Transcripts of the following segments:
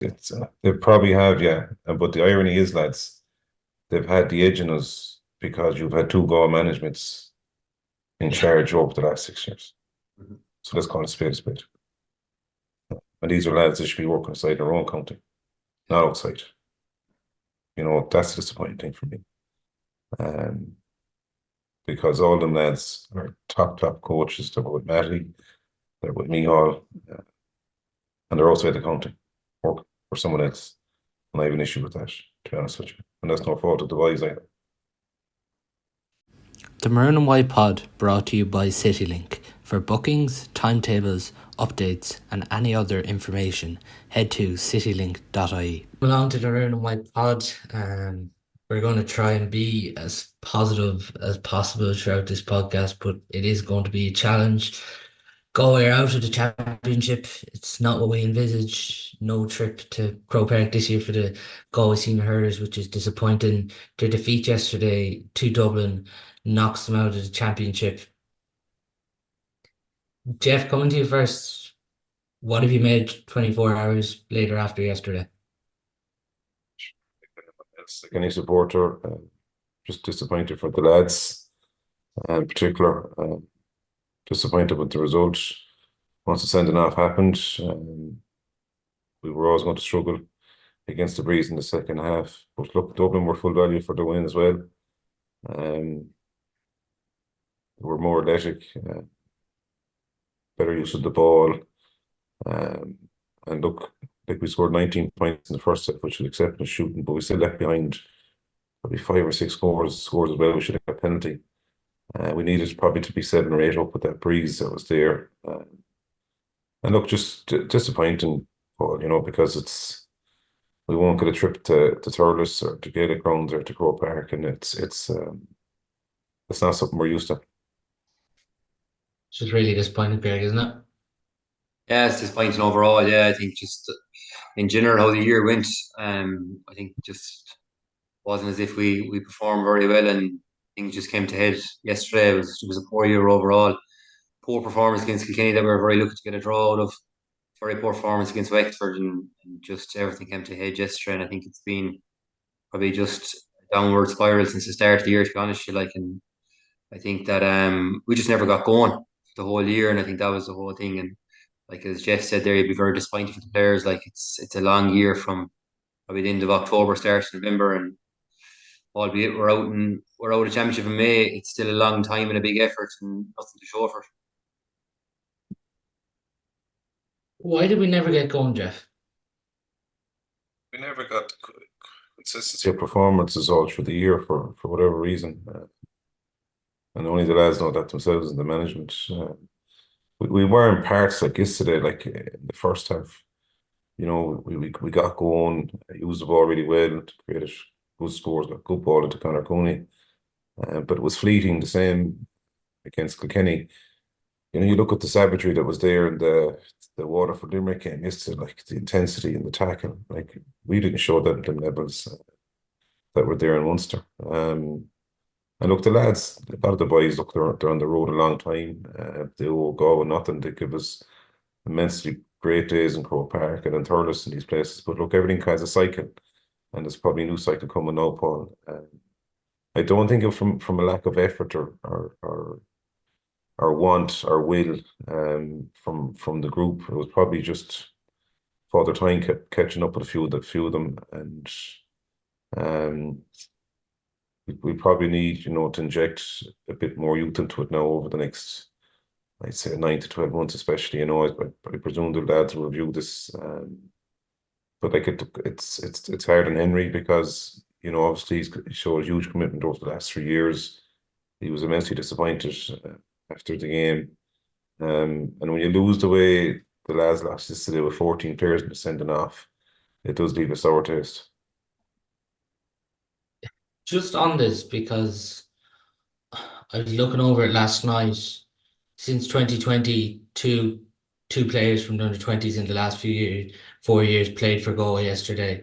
it's they probably have, yeah. But the irony is, lads, they've had the edge in us because you've had two goal managements in Yeah. charge over the last 6 years. Mhm. So let's call it a spade. And these are lads that should be working inside their own county, not outside. That's the disappointing thing for me. Um, because all them lads are top coaches. They're with Matty, they're with Mihal, and they're outside the county, work for someone else. And I have an issue with that, to be honest with you. And that's no fault of the boys either. The Maroon White Pod brought to you by CityLink. For bookings, timetables, updates, and any other information, head to citylink.ie. Along to the Maroon White Pod, we're going to try and be as positive as possible throughout this podcast, but it is going to be a challenge. Galway are out of the championship. It's not what we envisaged. No trip to Crow Park this year for the Galway senior hurlers, which is disappointing. Their defeat yesterday to Dublin knocks them out of the championship. Jeff, coming to you first. What have you made 24 hours later after yesterday? It's like any supporter, just disappointed for the lads, in particular. Disappointed with the result. Once the sending off happened, we were always going to struggle against the breeze in the second half. But look, Dublin were full value for the win as well. Um, were more athletic, better use of the ball. Um, and look, like we scored 19 points in the first set, which was acceptable shooting, but we still left behind probably 5 or 6 scores as well. We should have got a penalty. We needed probably to be 7 or 8 up with that breeze that was there. And look, just disappointing, Paul, because we won't get a trip to Thurles or to Gaelic Grounds or to Crow Park, and it's not something we're used to. It's just really disappointing, Greg, isn't it? Yeah, it's disappointing overall. Yeah, I think just in general how the year went. I think just wasn't as if we performed very well, and things just came to head yesterday. It was a poor year overall. Poor performance against Kilkenny that we were very lucky to get a draw out of. Very poor performance against Wexford, and just everything came to head yesterday. And I think it's been probably just a downward spiral since the start of the year. To be honest, with you like, and I think that we just never got going the whole year, and I think that was the whole thing. And like as Jeff said there, you'd be very disappointed for the players. Like it's a long year from probably the end of October, start of November, and albeit we're out of championship in May, it's still a long time and a big effort and nothing to show for it. Why did we never get going, Jeff? We never got consistency of performances all through the year for whatever reason. And only the lads know that themselves in the management. We were in parts like yesterday, like in the first half. We got going, used the ball really well, created good scores, got good ball into Conor Cooney. But it was fleeting the same against Kilkenny. You look at the savagery that was there in the Waterford Limerick game yesterday, like the intensity and the tackle. Like we didn't show them levels that were there in Munster. And look, the lads, a lot of the boys, look, they're on the road a long time. They will go and nothing. They give us immensely great days in Croke Park and in Thurles and these places. But look, everything has a cycle, and there's probably a new cycle coming now, Paul. I don't think it from a lack of effort or want or will from the group. It was probably just Father Time kept catching up with a few of them, and um, we probably need to inject a bit more youth into it now over the next, I'd say, 9 to 12 months, especially. I presume the lads will review this, but like it's hard on Henry because obviously he showed a huge commitment over the last 3 years. He was immensely disappointed after the game. And when you lose the way the lads lost yesterday with 14 players and sending off, it does leave a sour taste. Just on this, because I was looking over it last night. Since 2020, two players from the under 20s in the last 4 years played for Galway yesterday.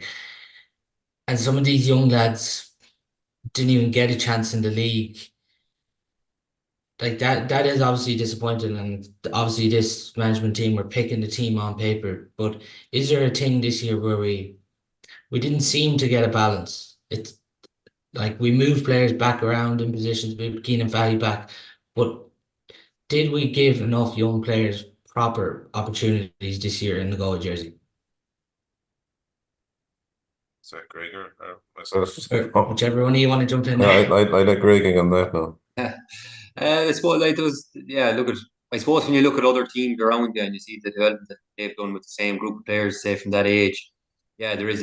And some of these young lads didn't even get a chance in the league. like that is obviously disappointing, and obviously this management team were picking the team on paper. But is there a thing this year where we didn't seem to get a balance? It's like we moved players back around in positions, moved Keenan Valley back, but did we give enough young players proper opportunities this year in the Galway jersey? Is that Greg or myself? Or whichever one of you want to jump in Yeah, there. I like Greg on that now. I suppose like those, yeah. Look at, I suppose when you look at other teams around you and you see the development that they've done with the same group of players, say from that age, yeah, there's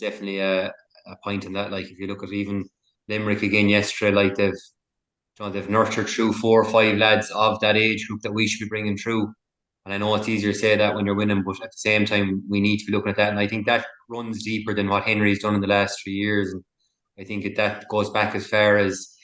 definitely a point in that. Like if you look at even Limerick again yesterday, like they've nurtured through 4 or 5 lads of that age group that we should be bringing through. And I know it's easier to say that when you're winning, but at the same time, we need to be looking at that. And I think that runs deeper than what Henry's done in the last 3 years. And I think that goes back as far as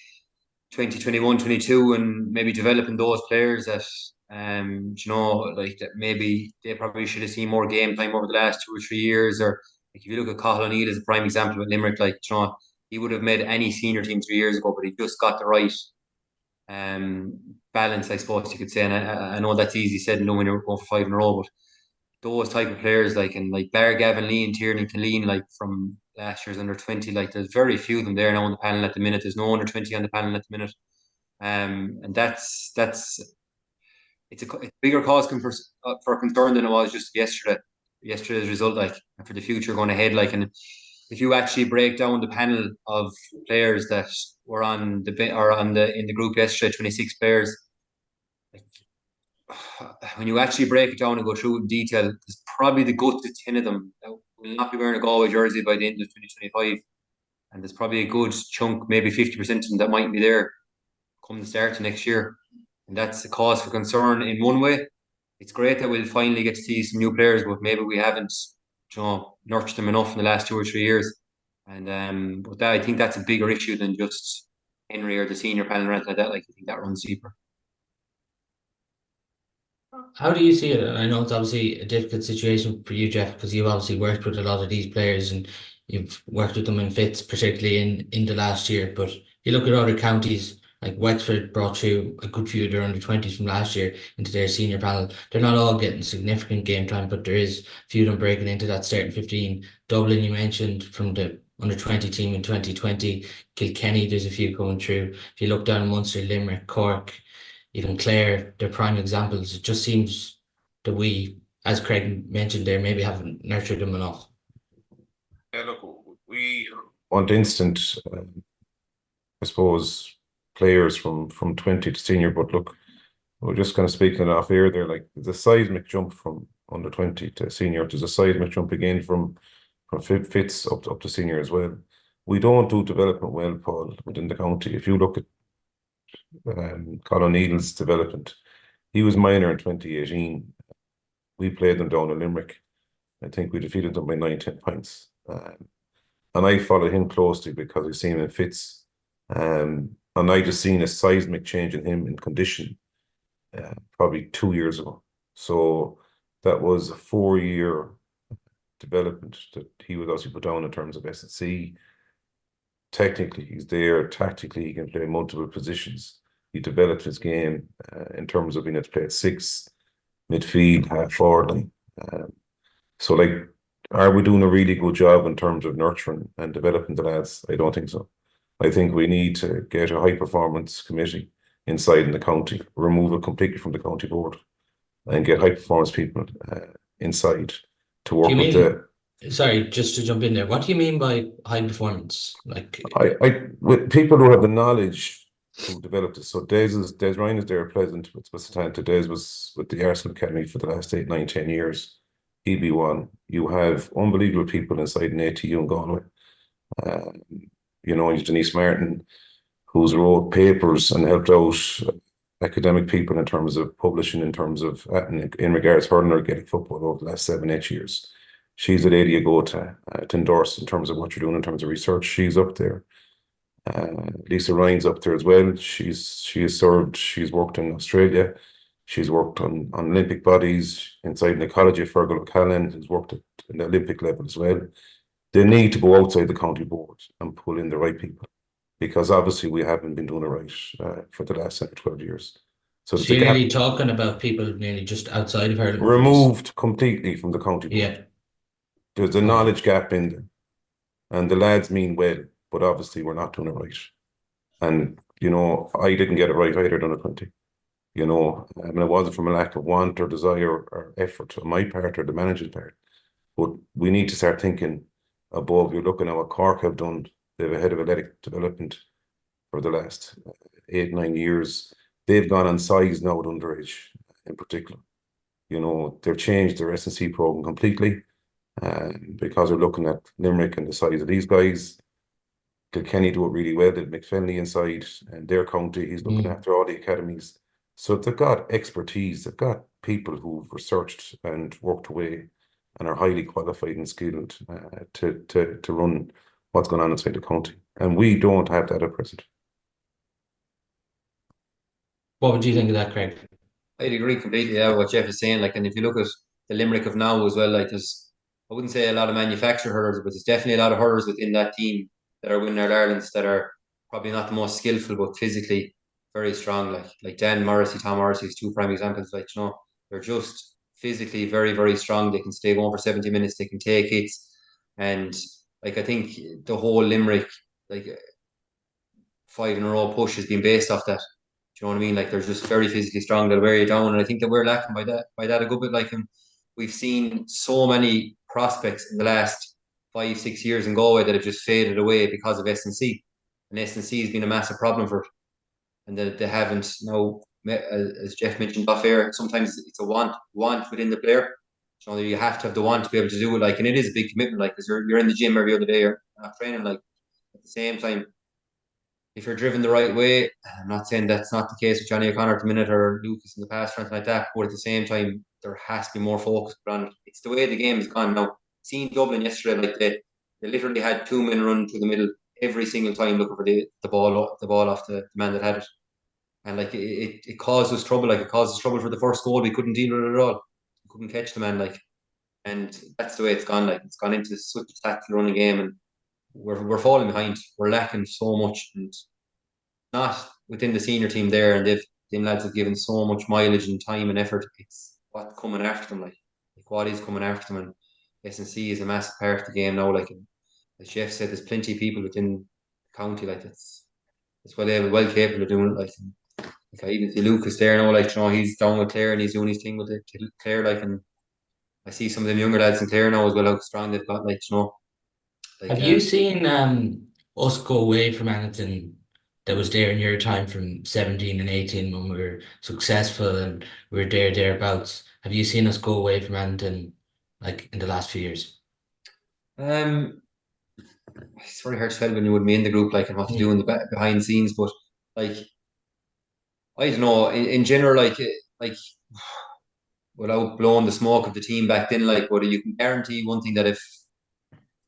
2021, 22, and maybe developing those players that, like that maybe they probably should have seen more game time over the last 2 or 3 years. Or like if you look at Cathal O'Neill as a prime example with Limerick, like, he would have made any senior team 3 years ago, but he just got the right balance, I suppose you could say. And I know that's easy said and done when you're going for 5 in a row, but those type of players like Bar Gavin Lee and Tierney Killeen, like from last year's under 20, like there's very few of them there now on the panel at the minute. There's no under 20 on the panel at the minute. And it's a bigger cause for concern than it was just yesterday's result, like, and for the future going ahead, like. And if you actually break down the panel of players that were on the bit or on the in the group yesterday, 26 players, like, when you actually break it down and go through in detail, there's probably the guts of 10 of them that will not be wearing a Galway jersey by the end of 2025. And there's probably a good chunk, maybe 50% of them, that might be there come the start of next year. And that's a cause for concern in one way. It's great that we'll finally get to see some new players, but maybe we haven't, nurtured them enough in the last 2 or 3 years. And but I think that's a bigger issue than just Henry or the senior panel or anything like that. Like, I think that runs deeper. How do you see it? And I know it's obviously a difficult situation for you, Jeff, because you've obviously worked with a lot of these players and you've worked with them in fits, particularly in the last year. But you look at other counties, like Wexford brought through a good few of their under 20s from last year into their senior panel. They're not all getting significant game time, but there is a few of them breaking into that starting 15. Dublin, you mentioned, from the under 20 team in 2020. Kilkenny, there's a few coming through. If you look down in Munster, Limerick, Cork, even Clare, they're prime examples. It just seems that we, as Craig mentioned there, maybe haven't nurtured them enough. Yeah, look, we want instant, I suppose, players from 20 to senior, but look, we're just kind of speaking off air there, like the seismic jump from under 20 to senior. There's a seismic jump again from fits up to senior as well. We don't do development well, Paul, within the county. If you look at Colin Needle's development, he was minor in 2018. We played them down in Limerick. I think we defeated them by 9-10 points. And I followed him closely because I've seen him in fits. And I just seen a seismic change in him in condition probably 2 years ago. So that was a 4-year development that he would also put down in terms of S&C. Technically, he's there. Tactically, he can play multiple positions. He developed his game in terms of being able to play at 6, midfield, half forward line. So, like, are we doing a really good job in terms of nurturing and developing the lads? I don't think so. I think we need to get a high performance committee inside in the county, remove it completely from the county board, and get high performance people inside to work with the. Sorry, just to jump in there. What do you mean by high performance? Like, with people who have the knowledge to develop this. So Des Ryan is there present with Santa. Des was with the Arsenal Academy for the last 8, 9, 10 years. He'd be one. You have unbelievable people inside in ATU and Galway. Denise Martin, who's wrote papers and helped out academic people in terms of publishing, in terms of in regards to hurling or getting football over the last 7, 8 years. She's the lady you go to endorse in terms of what you're doing in terms of research. She's up there. Lisa Ryan's up there as well. She has served. She's worked in Australia. She's worked on Olympic bodies inside the College of Fergal O'Callaghan. Has worked at the Olympic level as well. They need to go outside the county board and pull in the right people, because obviously we haven't been doing it right for the last 12 years. So you're nearly talking about people nearly just outside of hurling. Removed completely from the county board. Yeah. There's a knowledge gap in there. And the lads mean well, but obviously we're not doing it right. And, I didn't get it right either under 20. It wasn't from a lack of want or desire or effort on my part or the managing part. But we need to start thinking above. You're looking at what Cork have done. They have a head of athletic development for the last 8-9 years. They've gone on size now at underage in particular. They've changed their S&C program completely because they're looking at Limerick and the size of these guys. Kilkenny do it really well. They've McFenley inside and their county. He's looking after all the academies. So they've got expertise. They've got people who've researched and worked away and are highly qualified and skilled to run what's going on inside the county. And we don't have that at present. What would you think of that, Craig? I'd agree completely with what Jeff is saying. And if you look at the Limerick of now as well, there's, I wouldn't say a lot of manufactured hurlers, but there's definitely a lot of hurlers within that team that are winning Ireland's that are probably not the most skillful, but physically very strong. Like Dan Morrissey, Tom Morrissey is two prime examples. They're just physically very, very strong. They can stay going for 70 minutes. They can take hits. And I think the whole Limerick, 5 in a row push has been based off that. Do you know what I mean? They're just very physically strong. They'll wear you down, and I think that we're lacking by that a good bit. We've seen so many prospects in the last 5-6 years in Galway that have just faded away because of S&C, and S&C has been a massive problem for it, and that they haven't now. As Jeff mentioned off air, sometimes it's a want within the player. So you have to have the want to be able to do it. And it is a big commitment. Because you're in the gym every other day, you're not training. At the same time, if you're driven the right way, I'm not saying that's not the case with Johnny O'Connor at the minute or Lucas in the past or anything like that, but at the same time, there has to be more focus on it. It's the way the game has gone now. Seeing Dublin yesterday, they literally had 2 men running through the middle every single time looking for the ball off the man that had it. And it caused us trouble. It caused us trouble for the first goal. We couldn't deal with it at all. We couldn't catch the man. And that's the way it's gone. It's gone into such a tactical running game, and we're falling behind. We're lacking so much, and not within the senior team there. And them lads have given so much mileage and time and effort. It's what's coming after them, what is coming after them. And S&C is a massive part of the game now. As Jeff said, there's plenty of people within the county it's well capable of doing it. I even see Lucas there now. He's down with Clare and he's doing his thing with Clare. And I see some of them younger lads in Clare now as well, how strong they've got. Have you seen us go away from anything that was there in your time from 17 and 18 when we were successful and we were thereabouts? Have you seen us go away from anything in the last few years? It's very hard to tell when you would be in the group and what to do in the behind the scenes, but I don't know. In general, without blowing the smoke of the team back then, but you can guarantee one thing, that if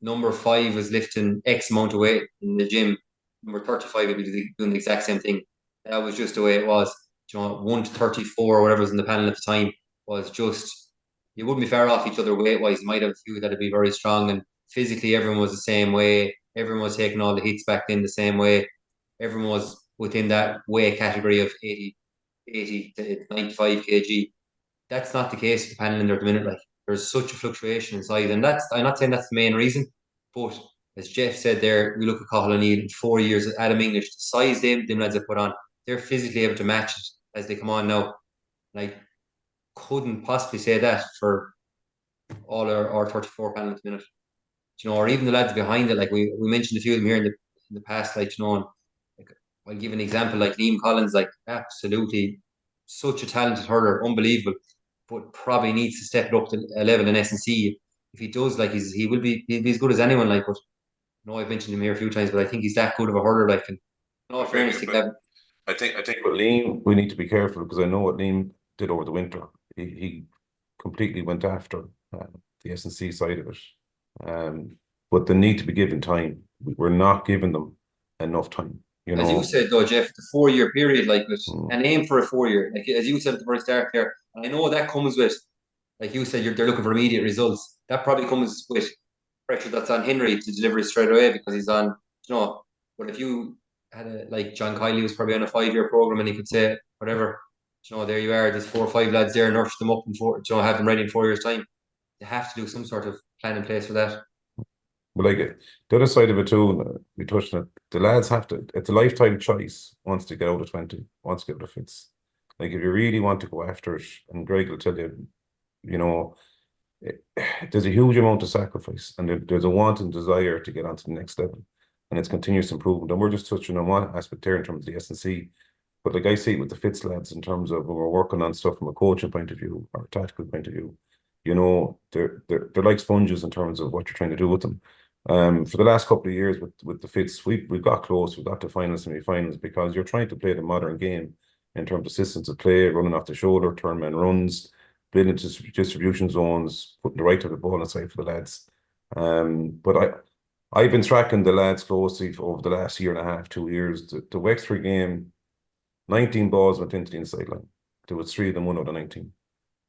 number 5 was lifting X amount of weight in the gym, number 35 would be doing the exact same thing. That was just the way it was. 1 to 34 or whatever was in the panel at the time was just, you wouldn't be far off each other weight wise. You might have a few that'd be very strong, and physically everyone was the same way. Everyone was taking all the hits back then the same way. Everyone was within that weight category of 80 to 95 kg. That's not the case with the panel in there at the minute. There's such a fluctuation in size, and I'm not saying that's the main reason, but as Jeff said there, we look at Cathal O'Neill in 4 years, Adam English, the size them lads have put on, they're physically able to match it as they come on now. And I couldn't possibly say that for all our 34 panel at the minute. Or even the lads behind it, we mentioned a few of them here in the past, I'll give an example, Liam Collins, absolutely such a talented hurler, unbelievable, but probably needs to step it up to a level in S&C. If he does, he'll be as good as anyone. But I've mentioned him here a few times, but I think he's that good of a hurler. In all fairness to Kevin. I think with Liam, we need to be careful, because I know what Liam did over the winter. He completely went after the S&C side of it. But they need to be given time. We're not giving them enough time. As you said though, Jeff, the 4-year period, and aim for a 4-year. As you said at the very start there, and I know that comes with, you said, they're looking for immediate results. That probably comes with pressure that's on Henry to deliver it straight away, because he's on, but if you like John Kiley was probably on a 5-year program, and he could say whatever, there you are, there's 4 or 5 lads there, nurse them up and have them ready in 4 years' time. You have to do some sort of plan in place for that. But like the other side of it too, we touched on it. The lads have to. It's a lifetime choice. Once to get out of 20, once to get out of fits. Like if you really want to go after it, and Greg will tell you, there's a huge amount of sacrifice, and there's a want and desire to get onto the next level, and it's continuous improvement. And we're just touching on one aspect there in terms of the S&C. But like I see it with the fits lads in terms of when we're working on stuff from a coaching point of view or a tactical point of view, they're like sponges in terms of what you're trying to do with them. For the last couple of years with the fits, we've got close, we got to finals, semi-finals, because you're trying to play the modern game in terms of systems of play, running off the shoulder, turn man runs, building distribution zones, putting the right to the ball inside for the lads. But I've been tracking the lads closely over the last year and a half, 2 years. The Wexford game, 19 balls went into the inside line. There was 3 of them, 1 out of 19,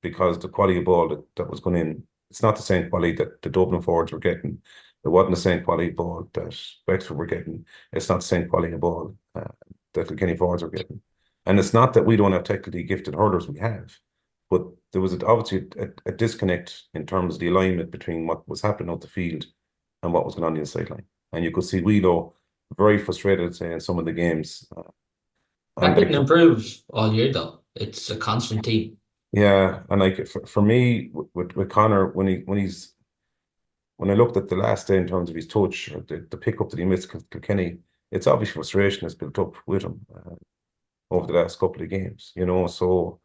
because the quality of ball that was going in, it's not the same quality that the Dublin forwards were getting. It wasn't the same quality of ball that Wexford were getting. It's not the same quality of ball that the Kenny forwards were getting. And it's not that we don't have technically gifted hurlers, we have. But there was obviously a disconnect in terms of the alignment between what was happening out the field and what was going on the inside line. And you could see Wheelo very frustrated in some of the games. That didn't improve all year, though. It's a constant team. Yeah, and like for me with Connor, when I looked at the last day in terms of his touch or the pickup that he missed Kilkenny, it's obvious frustration has built up with him over the last couple of games. So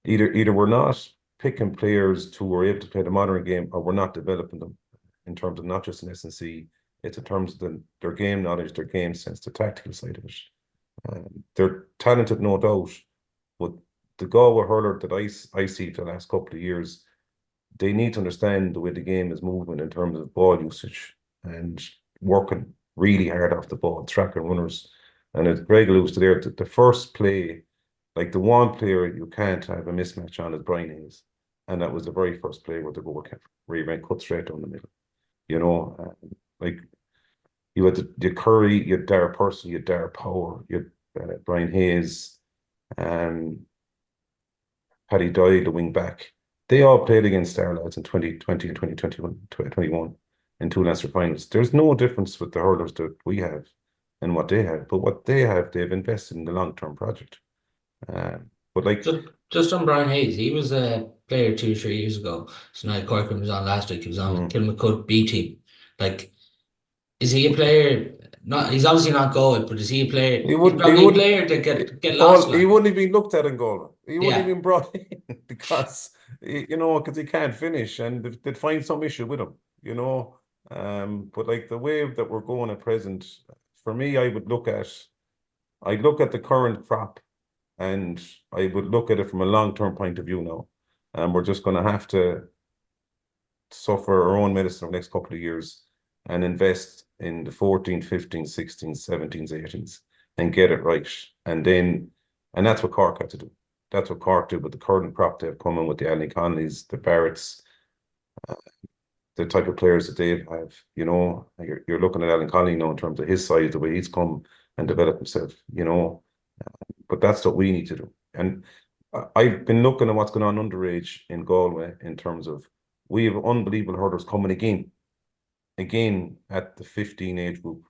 either we're not picking players who are able to play the modern game, or we're not developing them in terms of not just an S&C, it's in terms of their game knowledge, their game sense, the tactical side of it. They're talented, no doubt, but the Galway hurler that I see for the last couple of years, they need to understand the way the game is moving in terms of ball usage and working really hard off the ball, tracking runners. And as Greg alludes to there, the first play, like the one player you can't have a mismatch on is Brian Hayes. And that was the very first play where the goal kept where he ran cut straight down the middle. Like you had the Curry, you had Dara Purcell, you had Dara Power, you had Brian Hayes, and Paddy Doyle, the wing back. They all played against our lads in 2020 and 2021 in 2 Leinster finals. There's no difference with the hurlers that we have and what they have, but what they have, they've invested in the long-term project. But like just on Brian Hayes, he was a player 2 or 3 years ago. So now Corcoran was on last week. He was on Kilmacud B team. Like, is he a player? Not, he's obviously not gold, but is he a player? He's probably a player to get lost. He wouldn't have been looked at in goal. He wouldn't have Yeah. been brought in because because he can't finish, and they'd find some issue with him. But like the way that we're going at present, for me, I'd look at the current crop, and I would look at it from a long-term point of view now. And we're just going to have to suffer our own medicine over the next couple of years and invest in the 14, 15, 16, 17s, 18s and get it right. And that's what Cork had to do. That's what Cork did with the current crop they have coming with the Alan Conleys, the Barretts, the type of players that they have. You're looking at Alan Conley now in terms of his size, the way he's come and developed himself, but that's what we need to do. And I've been looking at what's going on underage in Galway in terms of we have unbelievable hurdles coming again at the 15 age group.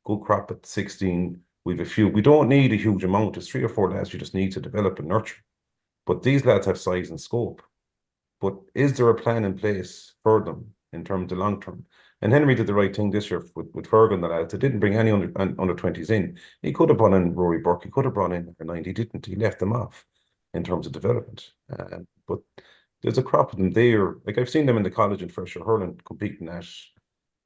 Good crop at 16. We've a few. We don't need a huge amount. There's 3 or 4 lads you just need to develop and nurture. But these lads have size and scope. But is there a plan in place for them in terms of long term? And Henry did the right thing this year with Fergus and the lads. They didn't bring any under 20s in. He could have brought in Rory Burke. He could have brought in number 9. He didn't. He left them off in terms of development. But there's a crop of them there. Like I've seen them in the college and Fresher hurling competing at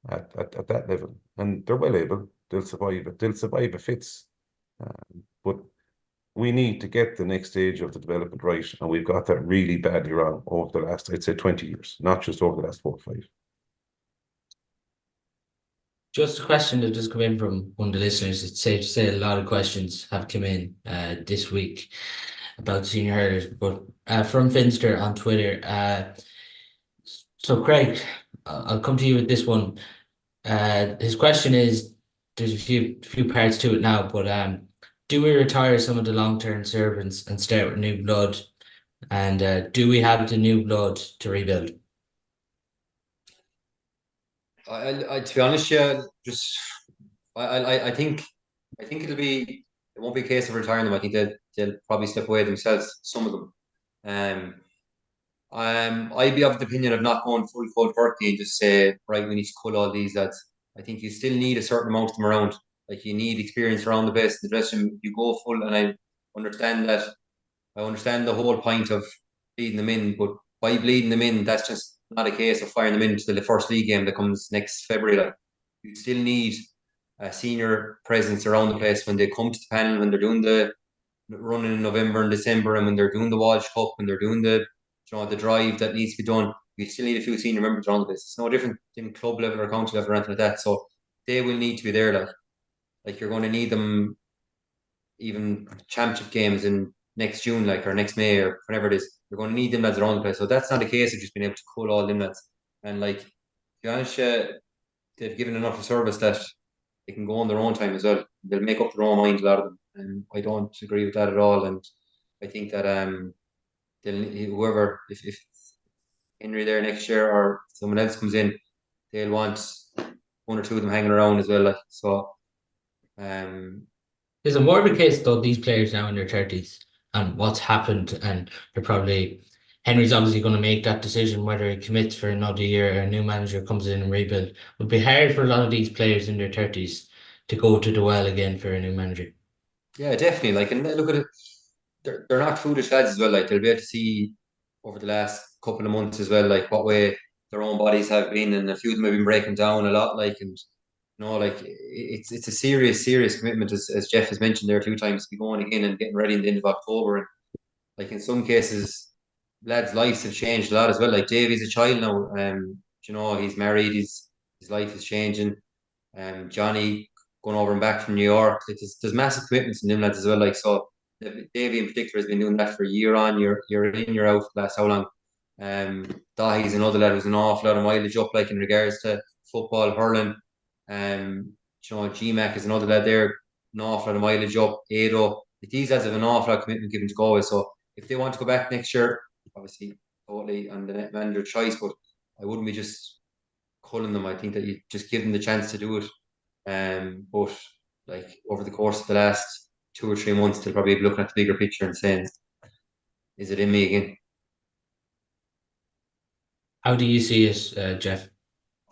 that level, and they're well able. They'll survive it. They'll survive the fits. But we need to get the next stage of the development right, and we've got that really badly wrong over the last, I'd say, 20 years, not just over the last 4 or 5. Just a question that just come in from one of the listeners. It's safe to say a lot of questions have come in this week about senior hurlers, but from Finster on Twitter. So Craig, I'll come to you with this one. His question is, there's a few parts to it now, but do we retire some of the long-term servants and start with new blood? And do we have the new blood to rebuild? To be honest, yeah, just I think it won't be a case of retiring them. I think they'll probably step away themselves, some of them. Um, I'd be of the opinion of not going full cold turkey and just say, right, we need to cull all these lads. I think you still need a certain amount of them around. Like you need experience around the best. The dressing room, you go full, and understand that. I understand the whole point of bleeding them in, but by bleeding them in, that's just not a case of firing them into the first league game that comes next February. Like you still need a senior presence around the place when they come to the panel, when they're doing the running in November and December, and when they're doing the Walsh Cup, when they're doing the drive that needs to be done. You still need a few senior members around the place. It's no different in club level or county level or anything like that. So they will need to be there. Like you're going to need them even championship games in next June, like or next May or whenever it is. You're going to need them lads around the place. So that's not the case of just being able to cull all them lads. And like, to be honest, they've given enough of service that they can go on their own time as well. They'll make up their own mind, a lot of them. And I don't agree with that at all. And I think that whoever, if Henry there next year or someone else comes in, they'll want one or two of them hanging around as well. Like so, Is it more of a case though, these players now in their 30s and what's happened, and they're probably Henry's obviously going to make that decision whether he commits for another year or a new manager comes in and rebuild. It would be hard for a lot of these players in their 30s to go to the well again for a new manager. Yeah, definitely. Like, and look at it, they're not foolish lads as well. Like, they'll be able to see over the last couple of months as well, like what way their own bodies have been, and a few of them have been breaking down a lot. Like, and like it's a serious commitment, as Jeff has mentioned there a few times, to be going again and getting ready in the end of October. And like in some cases, lads' lives have changed a lot as well. Like Davey's a child now. He's married. His life is changing. Johnny going over and back from New York. Like there's massive commitments in them lads as well. Like so, Davey in particular has been doing that for year on, year in, year out for the last how long. Dahi's another lad who's an awful lot of mileage up, like in regards to football, hurling. GMAC is another lad there, an awful lot of mileage up. Ado, like these lads have an awful lot of commitment given to Galway. So if they want to go back next year, obviously totally on the net manager choice, but I wouldn't be just culling them. I think that you just give them the chance to do it. But like over the course of the last 2 or 3 months, they'll probably be looking at the bigger picture and saying, "Is it in me again?" How do you see it, Jeff?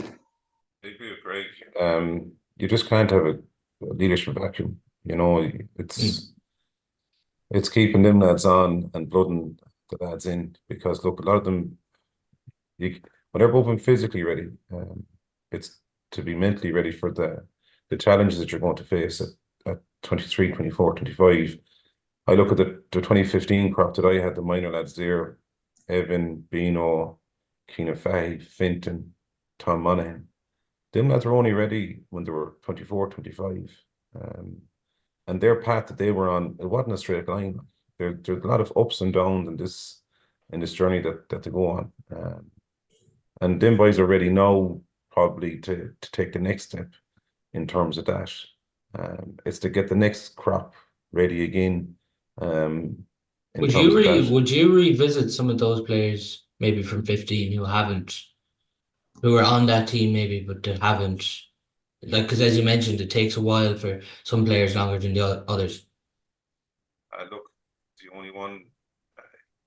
I agree with Greg. You just can't have a leadership vacuum. It's keeping them lads on and blooding the lads in, because look, a lot of them, when they're both physically ready, it's to be mentally ready for the challenges that you're going to face at 23, 24, 25. I look at the 2015 crop that I had, the minor lads there, Evan, Bino, Keena Fahy, Finton, Tom Monaghan. Them lads were only ready when they were 24, 25. And their path that they were on, it wasn't a straight line. There's a lot of ups and downs in this journey that they go on. And them boys are ready now probably to take the next step in terms of that. It's to get the next crop ready again. Would you revisit some of those players maybe from 15 who are on that team maybe, but they haven't, like, because as you mentioned, it takes a while for some players longer than the others. Look, the only one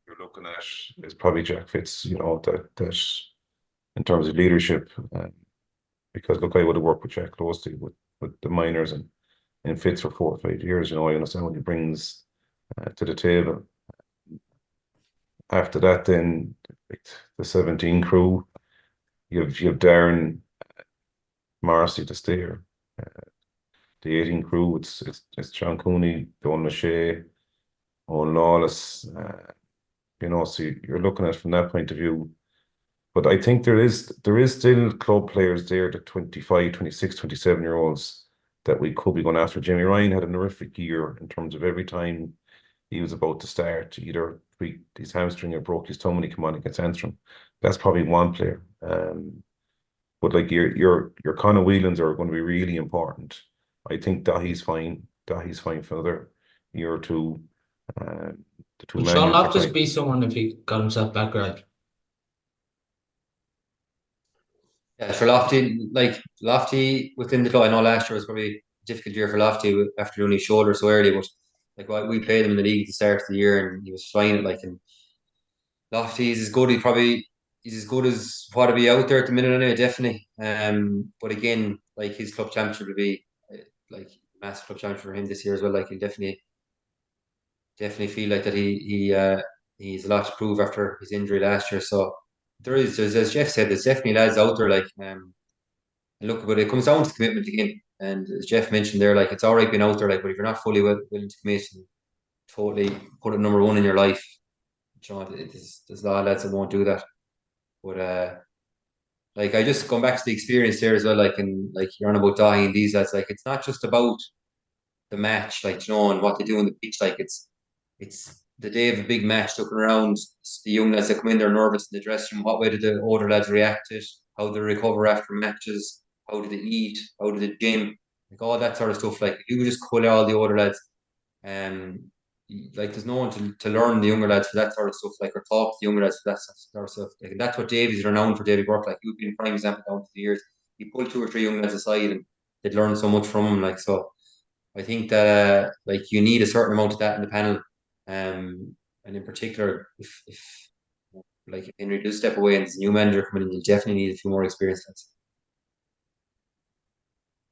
you're looking at is probably Jack Fitz, that in terms of leadership, because look, I would have worked with Jack closely with the minors and Fitz for 4 or 5 years. I understand what he brings to the table. After that, then the 17 crew, you have Darren Morrissey to steer. The 18 crew, it's John Cooney, Don Mache, Owen Lawless. So you're looking at it from that point of view. But I think there is still club players there, the 25, 26, 27-year-olds that we could be going after. Jamie Ryan had a horrific year in terms of every time he was about to start, either tweaked his hamstring or broke his toe when he came on against Antrim. That's probably one player. But like your Conor Whelans are going to be really important I think Dahi's fine. Dahi's fine for another year or two. The two Would Sean managers are Loftus trying. be someone if he got himself back right? Yeah, for Lofty within the club, I know last year was probably a difficult year for Lofty after doing his shoulder so early, but we played him in the league at the start of the year and he was flying it and Lofty is as good. He's as good as what to be out there at the minute anyway, definitely. But again, his club championship will be like massive club championship for him this year as well. He'll definitely feel like that he's a lot to prove after his injury last year. So there's as Jeff said, there's definitely lads out there and look, but it comes down to commitment again. And as Jeff mentioned there, it's all right being out there, but if you're not fully willing to commit and totally put it number one in your life, there's a lot of lads that won't do that. But I just going back to the experience there as well, and you're on about Dahi and these lads, it's not just about the match, and what they do on the pitch, it's the day of a big match, looking around the young lads that come in, they're nervous in the dressing room. What way did the older lads react to it? How they recover after matches? How did they eat? How did they gym? All that sort of stuff. You just call all the older lads, there's no one to learn the younger lads for that sort of stuff, or talk to the younger lads for that sort of stuff. That's what Davy's renowned for. Davy Burke, you've been a prime example down to the years. He pulled 2 or 3 young lads aside, and they'd learn so much from him. So I think that you need a certain amount of that in the panel, and in particular, if Henry does step away and there's a new manager coming in, you definitely need a few more experienced lads.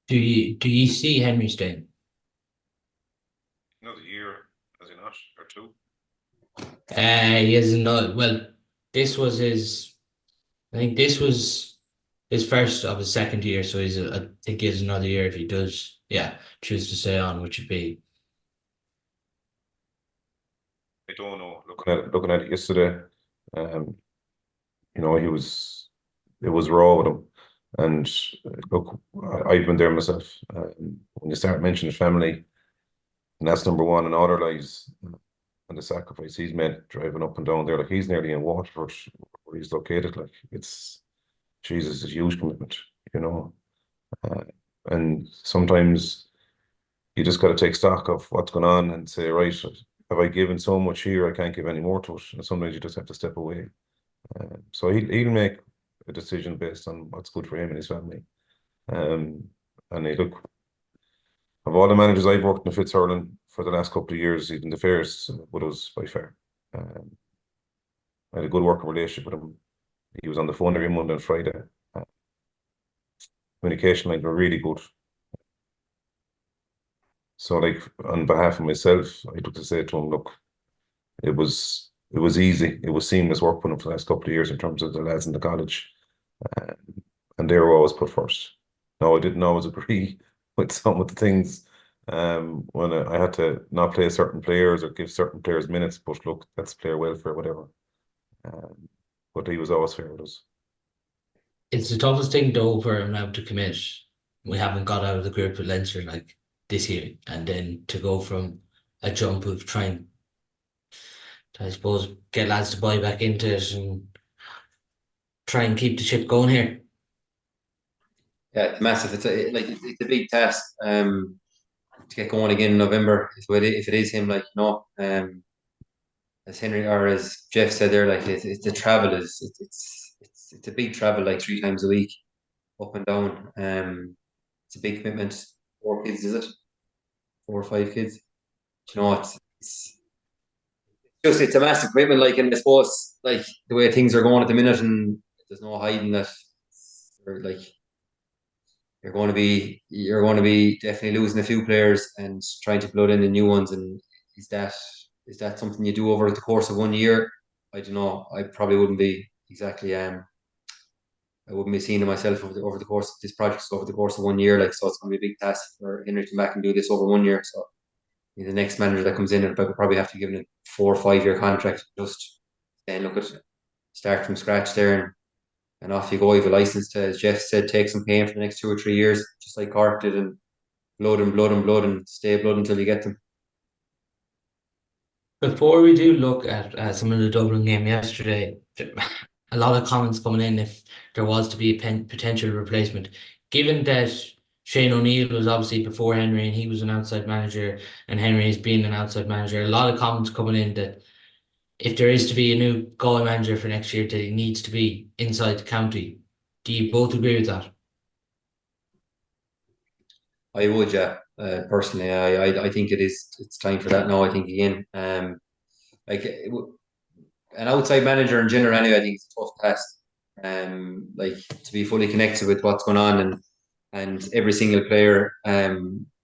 Do you see Henry staying? Another year, has he not, or two? He has not. Well, this was his. I think this was his first of his second year, so I think he has another year if he does. Yeah, choose to stay on, which would be. I don't know. Looking at it yesterday, it was raw with him. And look, I've been there myself. When you start mentioning family, and that's number one in all our lives, and the sacrifice he's made driving up and down there, he's nearly in Waterford where he's located. It's Jesus, it's a huge commitment, and sometimes you just got to take stock of what's going on and say, right, have I given so much here, I can't give any more to it, and sometimes you just have to step away. So he'll make a decision based on what's good for him and his family. And look, of all the managers I've worked in Fitz hurling for the last couple of years, even the fairest with us by far. I had a good working relationship with him. He was on the phone every Monday and Friday. Communication lines were really good. So on behalf of myself, I'd like to say to him, look, it was easy. It was seamless work with him for the last couple of years in terms of the lads in the college. And they were always put first. No, I didn't always agree with some of the things when I had to not play certain players or give certain players minutes, but look, that's player welfare, whatever. But he was always fair with us. It's the toughest thing though for him now to commit. We haven't got out of the group with Leinster this year, and then to go from a jump of trying to, I suppose, get lads to buy back into it and try and keep the ship going here. Yeah, it's massive. It's a big task to get going again in November. If it is him, as Henry or as Jeff said there, it's the travel it's a big travel, 3 times a week, up and down. It's a big commitment. 4 kids, is it? 4 or 5 kids. It's a massive commitment. And I suppose the way things are going at the minute, and there's no hiding that, you're going to be definitely losing a few players and trying to blood in the new ones. And is that something you do over the course of 1 year? I don't know. I probably wouldn't be exactly. I wouldn't be seeing it myself over the course of this project. So over the course of 1 year, so it's going to be a big task for Henry to come back and do this over 1 year. So the next manager that comes in, will probably have to give him a 4 or 5 year contract, just saying, look, start from scratch there, and off you go. You have a license to, as Jeff said, take some pain for the next 2 or 3 years, just like Cork did, and blood and blood and blood and stay blood until you get them. Before we do look at some of the Dublin game yesterday, a lot of comments coming in if there was to be a potential replacement. Given that Shane O'Neill was obviously before Henry, and he was an outside manager, and Henry's been an outside manager. A lot of comments coming in that if there is to be a new Galway manager for next year, that he needs to be inside the county. Do you both agree with that? I would, yeah. Personally, I think it's time for that now. I think again, like an outside manager in general, anyway, I think it's a tough task. Like to be fully connected with what's going on and every single player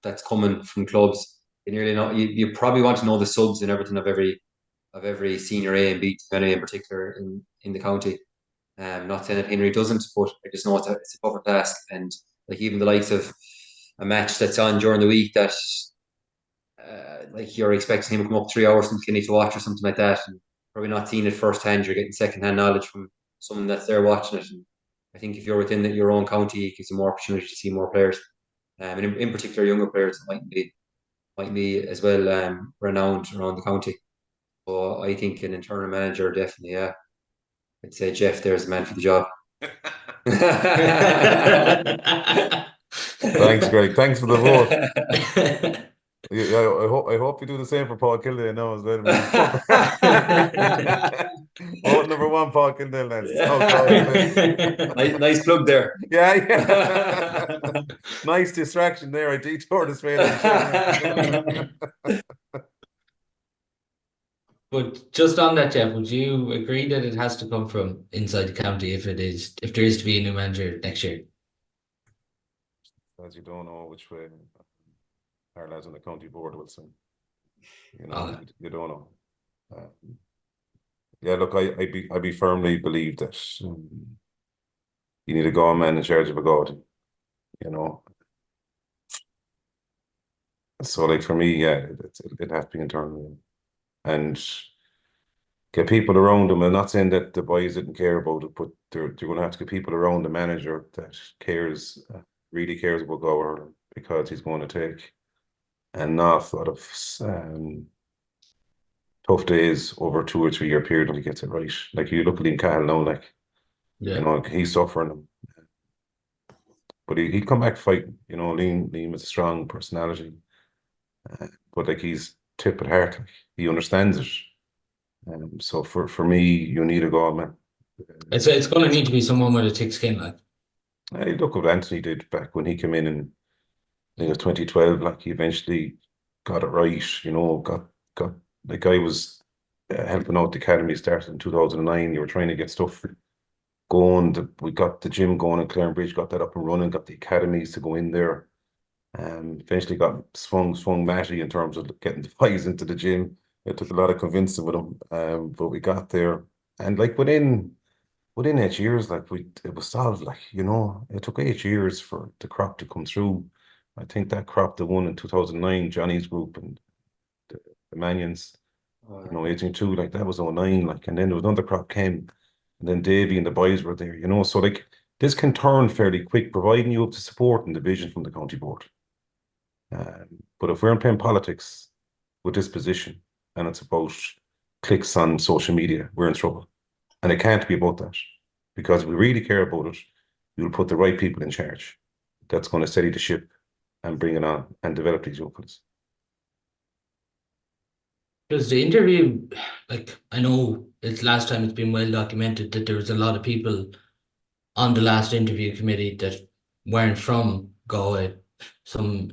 that's coming from clubs. You nearly know you probably want to know the subs and everything of every senior A and B team anyway, in particular in the county. Not saying that Henry doesn't, but I just know it's a tougher task. And like even the likes of a match that's on during the week that like you're expecting him to come up 3 hours from Kinney to watch or something like that, and probably not seeing it firsthand. You're getting secondhand knowledge from someone that's there watching it. And I think if you're within your own county, it gives you more opportunity to see more players, and in particular younger players that might be as well renowned around the county. So I think an internal manager definitely, yeah. I'd say Jeff there's the man for the job. Thanks, Greg. Thanks for the vote. Yeah, I hope you do the same for Paul Kildare now as well. Vote number one, Paul Kildare, lads. Nice plug there. Yeah. Nice distraction there. I detoured his way. But just on that, Jeff, would you agree that it has to come from inside the county if there is to be a new manager next year? As you don't know which way our lads on the county board will sing. You know, you don't know. Yeah, look, I be firmly believe that you need a Galway man in charge of a Galway, you know. So, like for me, yeah, it has to be internal and get people around them. I'm not saying that the boys didn't care about it, but they're going to have to get people around the manager that cares, really cares about Galway, because he's going to take an awful lot of tough days over a 2 or 3 year period when he gets it right. Like you look at Liam Cahill now, like you know, he's suffering them. But he come back fighting, you know. Liam is a strong personality. But like he's tip at heart, like, he understands it. So for me, you need a Galway man. It's going to need to be someone with a thick skin, like. Hey, look what Anthony did back when he came in I think it was 2012. Like he eventually got it right, you know. Got the guy was helping out the academy, started in 2009. You were trying to get stuff going. We got the gym going in Clarenbridge, got that up and running, got the academies to go in there. Eventually got swung Matty in terms of getting the boys into the gym. It took a lot of convincing with him, but we got there. And like within 8 years, like it was solved. Like, you know, it took 8 years for the crop to come through. I think that crop, the one in 2009, Johnny's group and the Manions, you know, 18-2, like that was 09, like, and then there was another crop came, and then Davy and the boys were there, you know. So like this can turn fairly quick, providing you have the support and the vision from the county board. But if we're playing politics with this position and it's about clicks on social media, we're in trouble. And it can't be about that, because if we really care about it, we'll put the right people in charge that's going to steady the ship and bring it on and develop these young fellas. Does the interview, like, I know it's last time it's been well documented that there was a lot of people on the last interview committee that weren't from Galway, some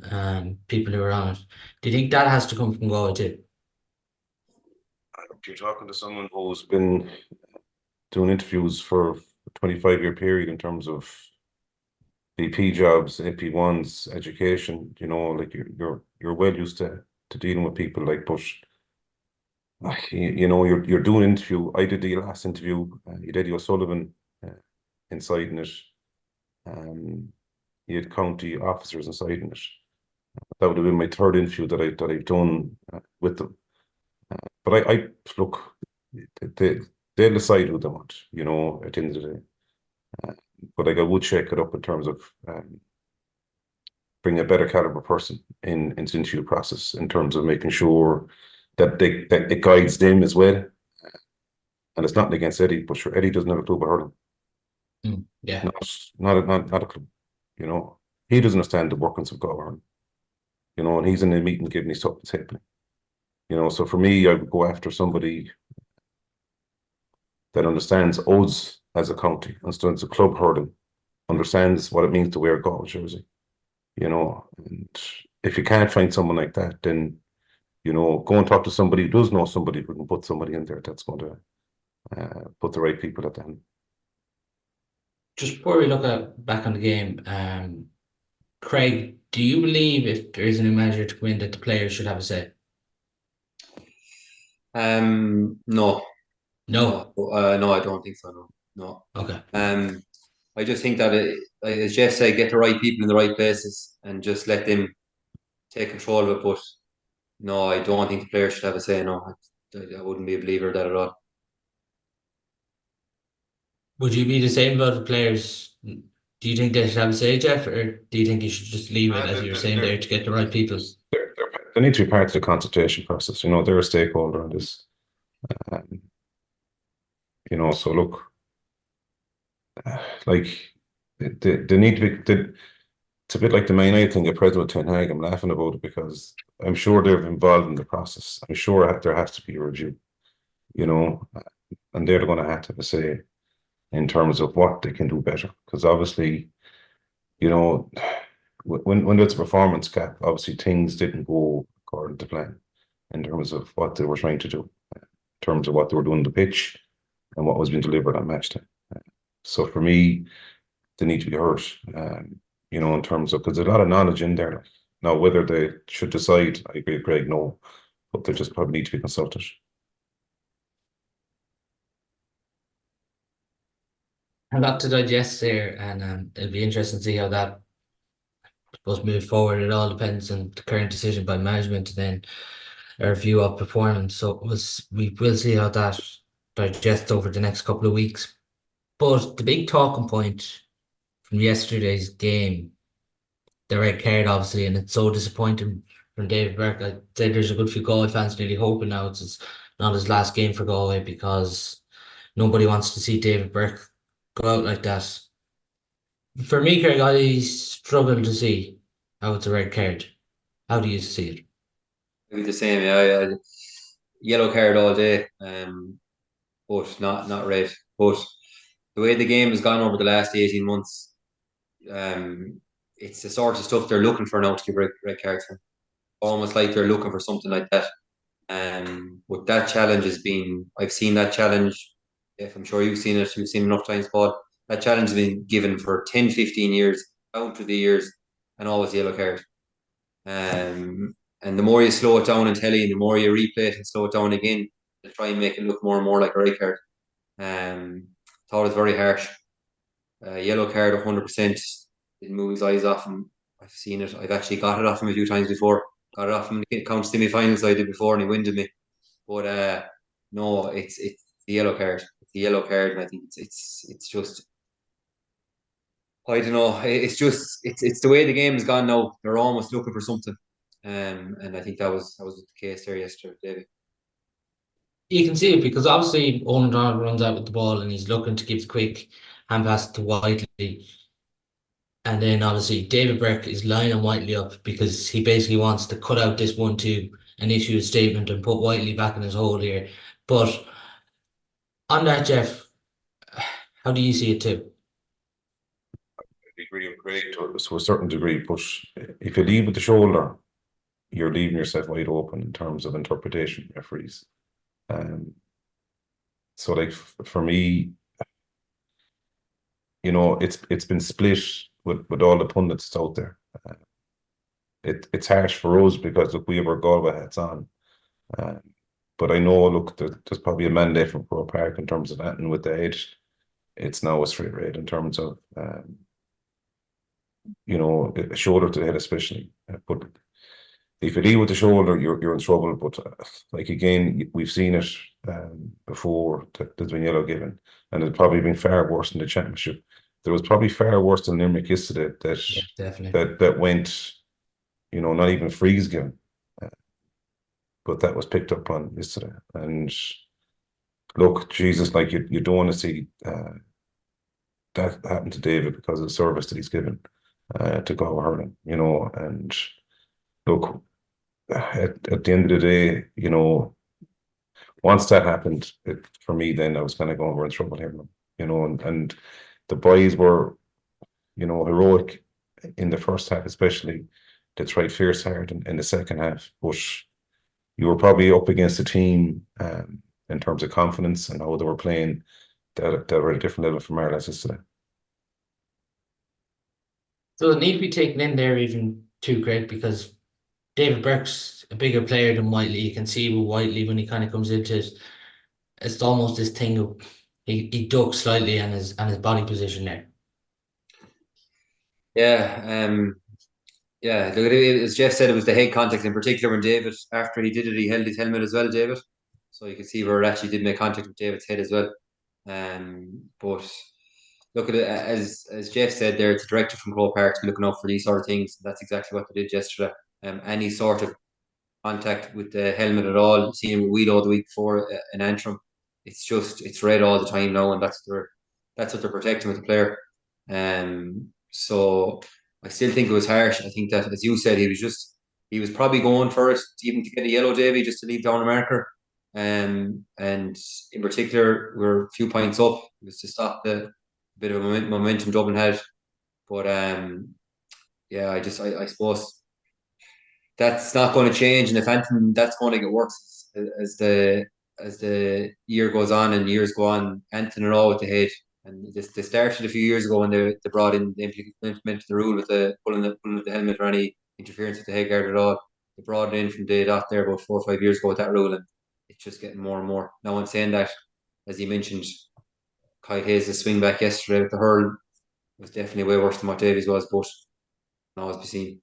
people who were on it. Do you think that has to come from Galway too? You're talking to someone who's been doing interviews for a 25-year period in terms of VP jobs, AP1s, education, you know, like you're well used to dealing with people like Bush. You know, you're doing an interview. I did the last interview. You did O'Sullivan inside in it. You had county officers inside in it. That would have been my third interview that I've done with them. But I look, they'll decide who they want, you know, at the end of the day. But like I would check it up in terms of bring a better caliber person into the interview process, in terms of making sure that it guides them as well. And it's nothing against Eddie, but sure, Eddie doesn't have a clue about hurling. Yeah. Not a clue, you know. he doesn't understand the workings of Galway, you know, and he's in a meeting giving his tuppence halfpenny. You know, so for me, I would go after somebody that understands us as a county, understands the club hurling, understands what it means to wear a Galway jersey. You know, and if you can't find someone like that, then, you know, go and talk to somebody who does know somebody who can put somebody in there that's going to put the right people at the end. Just before we look back on the game, Craig, do you believe if there is a new manager to come in that the players should have a say? No, No. no, I don't think so. No. Okay. I just think that as Jeff said, get the right people in the right places and just let them take control of it. But no, I don't think the players should have a say. No, I wouldn't be a believer of that at all. Would you be the same about the players? Do you think they should have a say, Jeff, or do you think you should just leave it as you were saying there to get the right people? They need to be part of the consultation process. You know, they're a stakeholder in this. You know, so look, like they need to be. It's a bit like the main I think of President Ten Hag. I'm laughing about it because I'm sure they're involved in the process. I'm sure there has to be a review. You know, and they're going to have to say in terms of what they can do better. Because obviously, you know, when there's a performance gap, obviously things didn't go according to plan in terms of what they were trying to do, in terms of what they were doing on the pitch and what was being delivered on match day. So for me, they need to be heard, you know, in terms of, because there's a lot of knowledge in there. Now, whether they should decide, I agree with Greg, no, but they just probably need to be consulted. A lot to digest there, and it'll be interesting to see how that was moved forward. It all depends on the current decision by management and then a review of performance. So we will see how that digests over the next couple of weeks. But the big talking point from yesterday's game, the red card, obviously, and it's so disappointing from David Burke. I'd say there's a good few Galway fans nearly hoping now it's not his last game for Galway because nobody wants to see David Burke go out like that. For me, Craig, I struggle to see how it's a red card. How do you see it? Maybe the same. Yeah, yellow card all day. But not red. But the way the game has gone over the last 18 months, it's the sort of stuff they're looking for now to give red cards for. Almost like they're looking for something like that. But that challenge has been, I've seen that challenge. If I'm sure you've seen it, you've seen enough times, Paul. That challenge has been given for 10, 15 years, down through the years, and always yellow card. And the more you slow it down in telly, the more you replay it and slow it down again, to try and make it look more and more like a red card. Thought it was very harsh. Yellow card, 100%. Didn't move his eyes off him. I've seen it. I've actually got it off him a few times before. Got it off him in the county semi-finals I did before, and he winded me. But no, it's the yellow card. It's the yellow card, and I think it's just, I don't know. It's the way the game has gone now. They're almost looking for something, and I think that was the case there yesterday, David. You can see it because obviously Owen Donald runs out with the ball and he's looking to give the quick hand pass to Whiteley. And then obviously David Burke is lining Whiteley up because he basically wants to cut out this 1-2 and issue a statement and put Whiteley back in his hole here. But on that, Jeff, how do you see it too? I agree with Greg to a certain degree, but if you lead with the shoulder, you're leaving yourself wide open in terms of interpretation, referees. So like for me, you know, it's been split with all the pundits out there. It's harsh for us because look, we have our Galway hats on. But I know, look, there's probably a mandate from Pro Park in terms of that, and with the age, it's now a straight red in terms of you know, a shoulder to the head especially. But if you deal with the shoulder, you're in trouble. But like again, we've seen it before that there's been yellow given, and it's probably been far worse in the championship. There was probably far worse than Limerick yesterday Definitely. that went, you know, not even freeze given, but that was picked up on yesterday. And look, Jesus, like you don't want to see that happen to David because of the service that he's given. to go hurling, you know. And look, at the end of the day, you know, once that happened, for me, then I was kind of going, we're in trouble here, you know. And the boys were, you know, heroic in the first half, especially. They tried fierce hard in the second half, but you were probably up against a team in terms of confidence and how they were playing that were at a different level from our lads yesterday. So it need to be taken in there even too, Greg, because David Burke's a bigger player than Whiteley. You can see with Whiteley when he kind of comes into it, it's almost this thing of he ducks slightly and his body position there. Yeah, look, as Jeff said, it was the head contact in particular when David, after he did it, he held his helmet as well, David. So you can see where it actually did make contact with David's head as well. But look at it, as Jeff said there, it's a directive from Croke Park to be looking out for these sort of things. That's exactly what they did yesterday. Any sort of contact with the helmet at all, seeing Weedo the week before in Antrim, it's red all the time now, and that's what they're protecting with the player. So I still think it was harsh. I think that, as you said, he was probably going for it even to get a yellow, Davy, just to leave down a marker. And in particular, we're a few points up. It was to stop the bit of momentum Dublin had. But yeah, I suppose that's not going to change, and if anything, that's going to get worse as the year goes on and years go on. Anything at all with the head, and they started a few years ago when they brought in they implemented the rule with the pulling of the helmet or any interference with the head guard at all. They brought it in from day dot there about 4 or 5 years ago with that rule, and it's just getting more and more. Now, I'm saying that, as you mentioned, Kyle Hayes' swing back yesterday with the hurl was definitely way worse than what Davies was, but now it's be seen.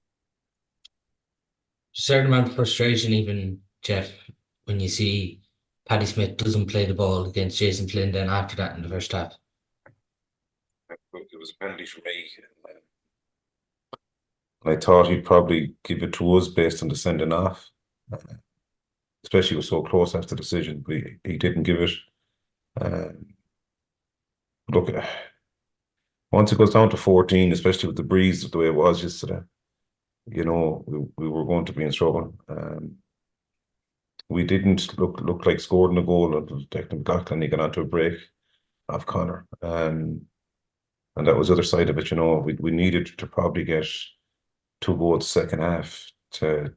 Certain amount of frustration, even Jeff, when you see Paddy Smith doesn't play the ball against Jason Flynn then after that in the first half. It was a penalty for me. I thought he'd probably give it to us based on the sending off, especially it was so close after the decision, but he didn't give it. Look, once it goes down to 14, especially with the breeze the way it was yesterday, you know, we were going to be in trouble. We didn't look like scoring a goal until Declan McLaughlin he got onto a break off Connor. And that was the other side of it, you know. We needed to probably get 2 goals second half to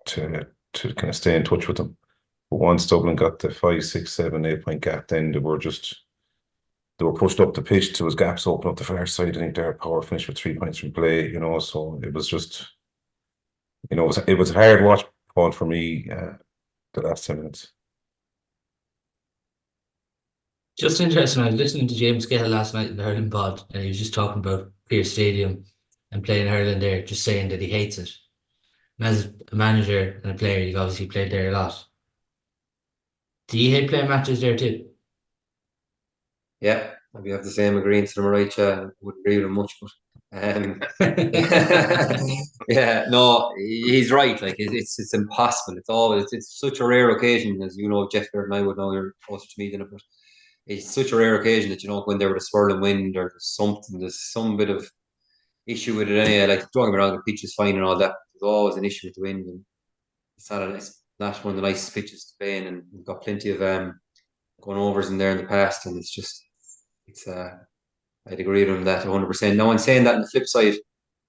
kind of stay in touch with them. But once Dublin got the 5, 6, 7, 8 point gap, then they were pushed up the pitch. There was gaps open up the far side. I think their power finished with 3 points from play, you know. So it was just, you know, it was a hard watch, Paul, for me, the last 10 minutes. Just interesting, I was listening to James Gale last night in the hurling pod, and he was just talking about Pierce Stadium and playing hurling there, just saying that he hates it. And as a manager and a player, you've obviously played there a lot. Do you hate playing matches there too? Yeah, we have the same agreement to the right. Wouldn't agree with him much, but yeah, no, he's right. Like it's impossible. It's such a rare occasion, as you know, Jeff and I would know, you're closer to me than it, but it's such a rare occasion that you don't go in there with a swirling wind or there's some bit of issue with it anyway. Like, don't get me wrong, the pitch is fine and all that. There's always an issue with the wind, and it's not one of the nicest pitches to play in, and we've got plenty of going overs in there in the past, and it's I'd agree with him that 100%. Now, I'm saying that on the flip side,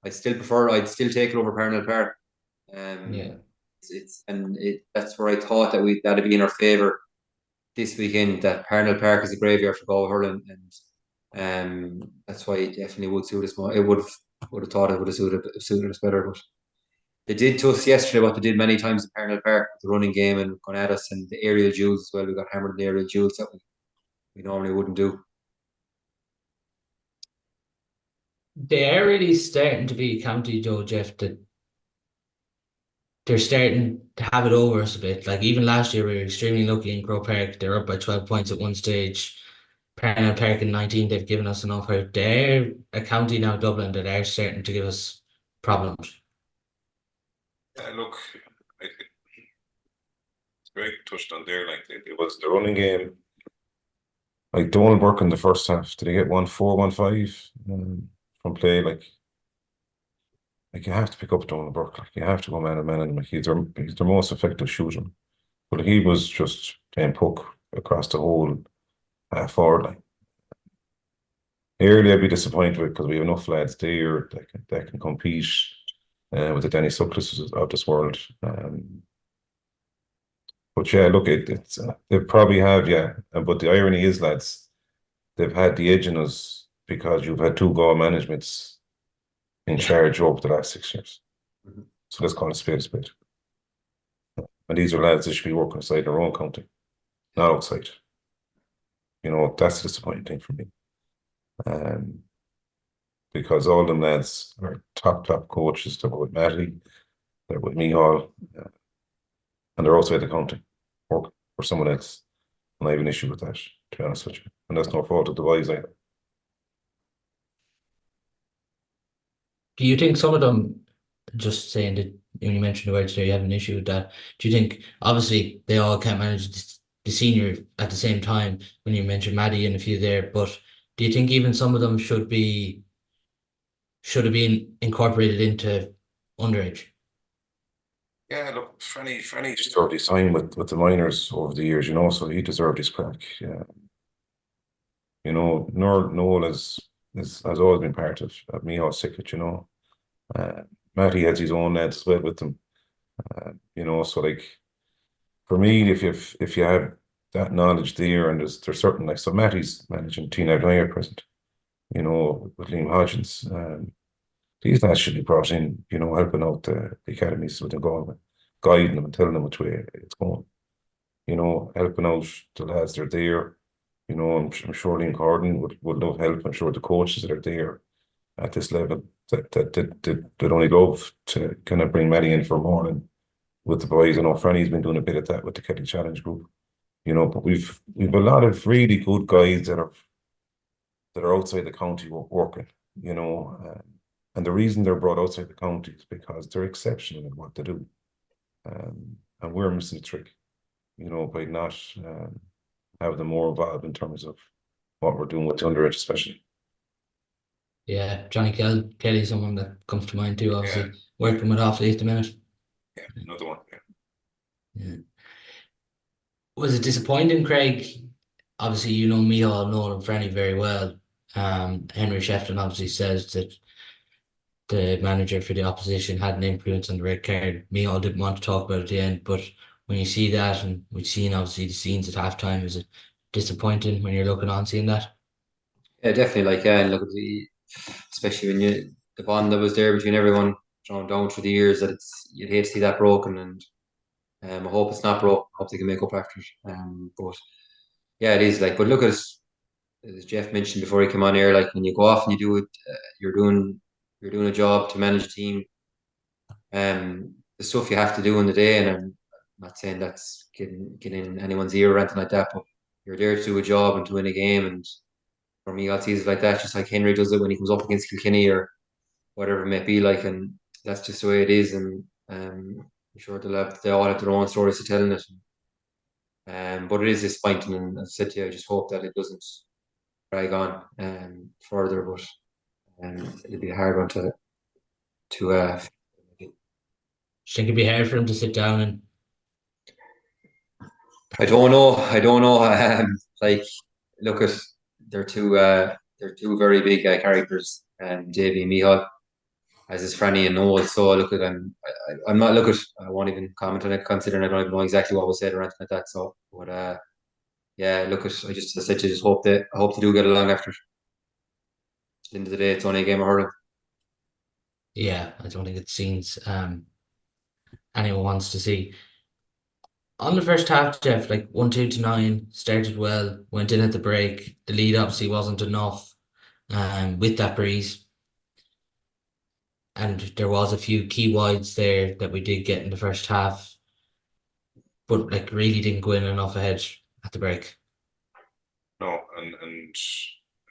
I'd still take it over Parnell Park. Yeah. That's where I thought that that'd be in our favour this weekend. That Parnell Park is a graveyard for Galway hurling, and that's why it definitely would suit us more. It would have thought it would have suited us better, but they did to us yesterday what they did many times in Parnell Park with the running game and going at us, and the aerial duels as well. We got hammered in the aerial duels that we normally wouldn't do. They are really starting to be a county, Joe, Jeff, that they're starting to have it over us a bit. Like, even last year, we were extremely lucky in Croke Park. They were up by 12 points at one stage. Parnell Park in 19, they've given us an offer. They're a county now, Dublin, that are starting to give us problems. Look, Greg touched on there, like it was the running game. Like, Donald Burke in the first half, did he get 1-4, 1-5 from play? Like, like you have to pick up Donald Burke. Like you have to go man to man, and like he's their most effective shooter. But he was just playing puck across the whole forward line. Early, I'd be disappointed with because we have enough lads there that can compete with the Danny Sucklisses of this world. But yeah, look, they probably have, yeah. But the irony is, lads, they've had the edge in us because you've had two goal managements in charge over the last 6 years. Mhm. So let's call it a spade. And these are lads that should be working inside their own county, not outside. You know, that's the disappointing thing for me. Because all them lads are top coaches. They're with Matty, they're with Mihal, and they're outside the county working for someone else. And I have an issue with that, to be honest with you. And that's no fault of the boys either. Do you think some of them, just saying that when you mentioned the words there, you have an issue with that? Do you think, obviously, they all can't manage the senior at the same time, when you mentioned Maddie and a few there, but do you think even some of them should have been incorporated into underage? Yeah, look, Franny deserved his time with the minors over the years, you know, so he deserved his crack. Yeah. You know, Noel has always been part of me all sick, you know. Matty has his own lads as well with them. You know, so like for me, if you have that knowledge there, and there's certain, like, so Matty's managing Tina Dwyer at present, you know, with Liam Hodgins. These lads should be brought in, you know, helping out the academies with the Galway, guiding them and telling them which way it's going. You know, helping out the lads that are there. You know, I'm sure Liam Corden would love help. I'm sure the coaches that are there at this level that only love to kind of bring Matty in for a morning with the boys. I know Franny's been doing a bit of that with the Kelly Challenge group. You know, but we've a lot of really good guys that are outside the county working. You know, and the reason they're brought outside the county is because they're exceptional in what they do. And we're missing the trick, you know, by not having them more involved in terms of what we're doing with the underage, especially. Yeah, Johnny Kelly, someone that comes to mind too, obviously, working with Offaly at the minute. Yeah, another one. Yeah. Was it disappointing, Craig? Obviously, you know Micheál, Noel and Franny very well. Henry Shefton obviously says that the manager for the opposition had an influence on the red card. Micheál didn't want to talk about it at the end, but when you see that, and we've seen obviously the scenes at halftime, is it disappointing when you're looking on seeing that? Yeah, definitely. Like, yeah, and look at especially when the bond that was there between everyone drawn down through the years, that you'd hate to see that broken, and I hope it's not broke. I hope they can make up after it. But yeah, it is like. But look at as Jeff mentioned before he came on here, like when you go off and you do it, you're doing a job to manage a team. The stuff you have to do in the day, and I'm not saying that's getting in anyone's ear or anything like that, but you're there to do a job and to win a game. And for me, I'll see it like that, just like Henry does it when he comes up against Kilkenny or whatever it may be like, and that's just the way it is. And I'm sure they all have their own stories to tell in it. But it is disappointing, and as I said to you, I just hope that it doesn't drag on further. But it'll be a hard one to Do you think it'd be hard for him to sit down and I don't know. I don't know. Like, look at they're two very big characters, Davy and Micheál, as is Franny and Noel. So look at I'm not look at. I won't even comment on it, considering I don't even know exactly what was said or anything like that. So, but yeah, look at. I said, I hope they do get along after. At the end of the day, it's only a game of hurling. yeah, I don't think it's scenes anyone wants to see. On the first half, Jeff, like 1-2 to 9, started well, went in at the break. The lead obviously wasn't enough with that breeze. And there was a few key wides there that we did get in the first half, but like really didn't go in enough ahead at the break. No, and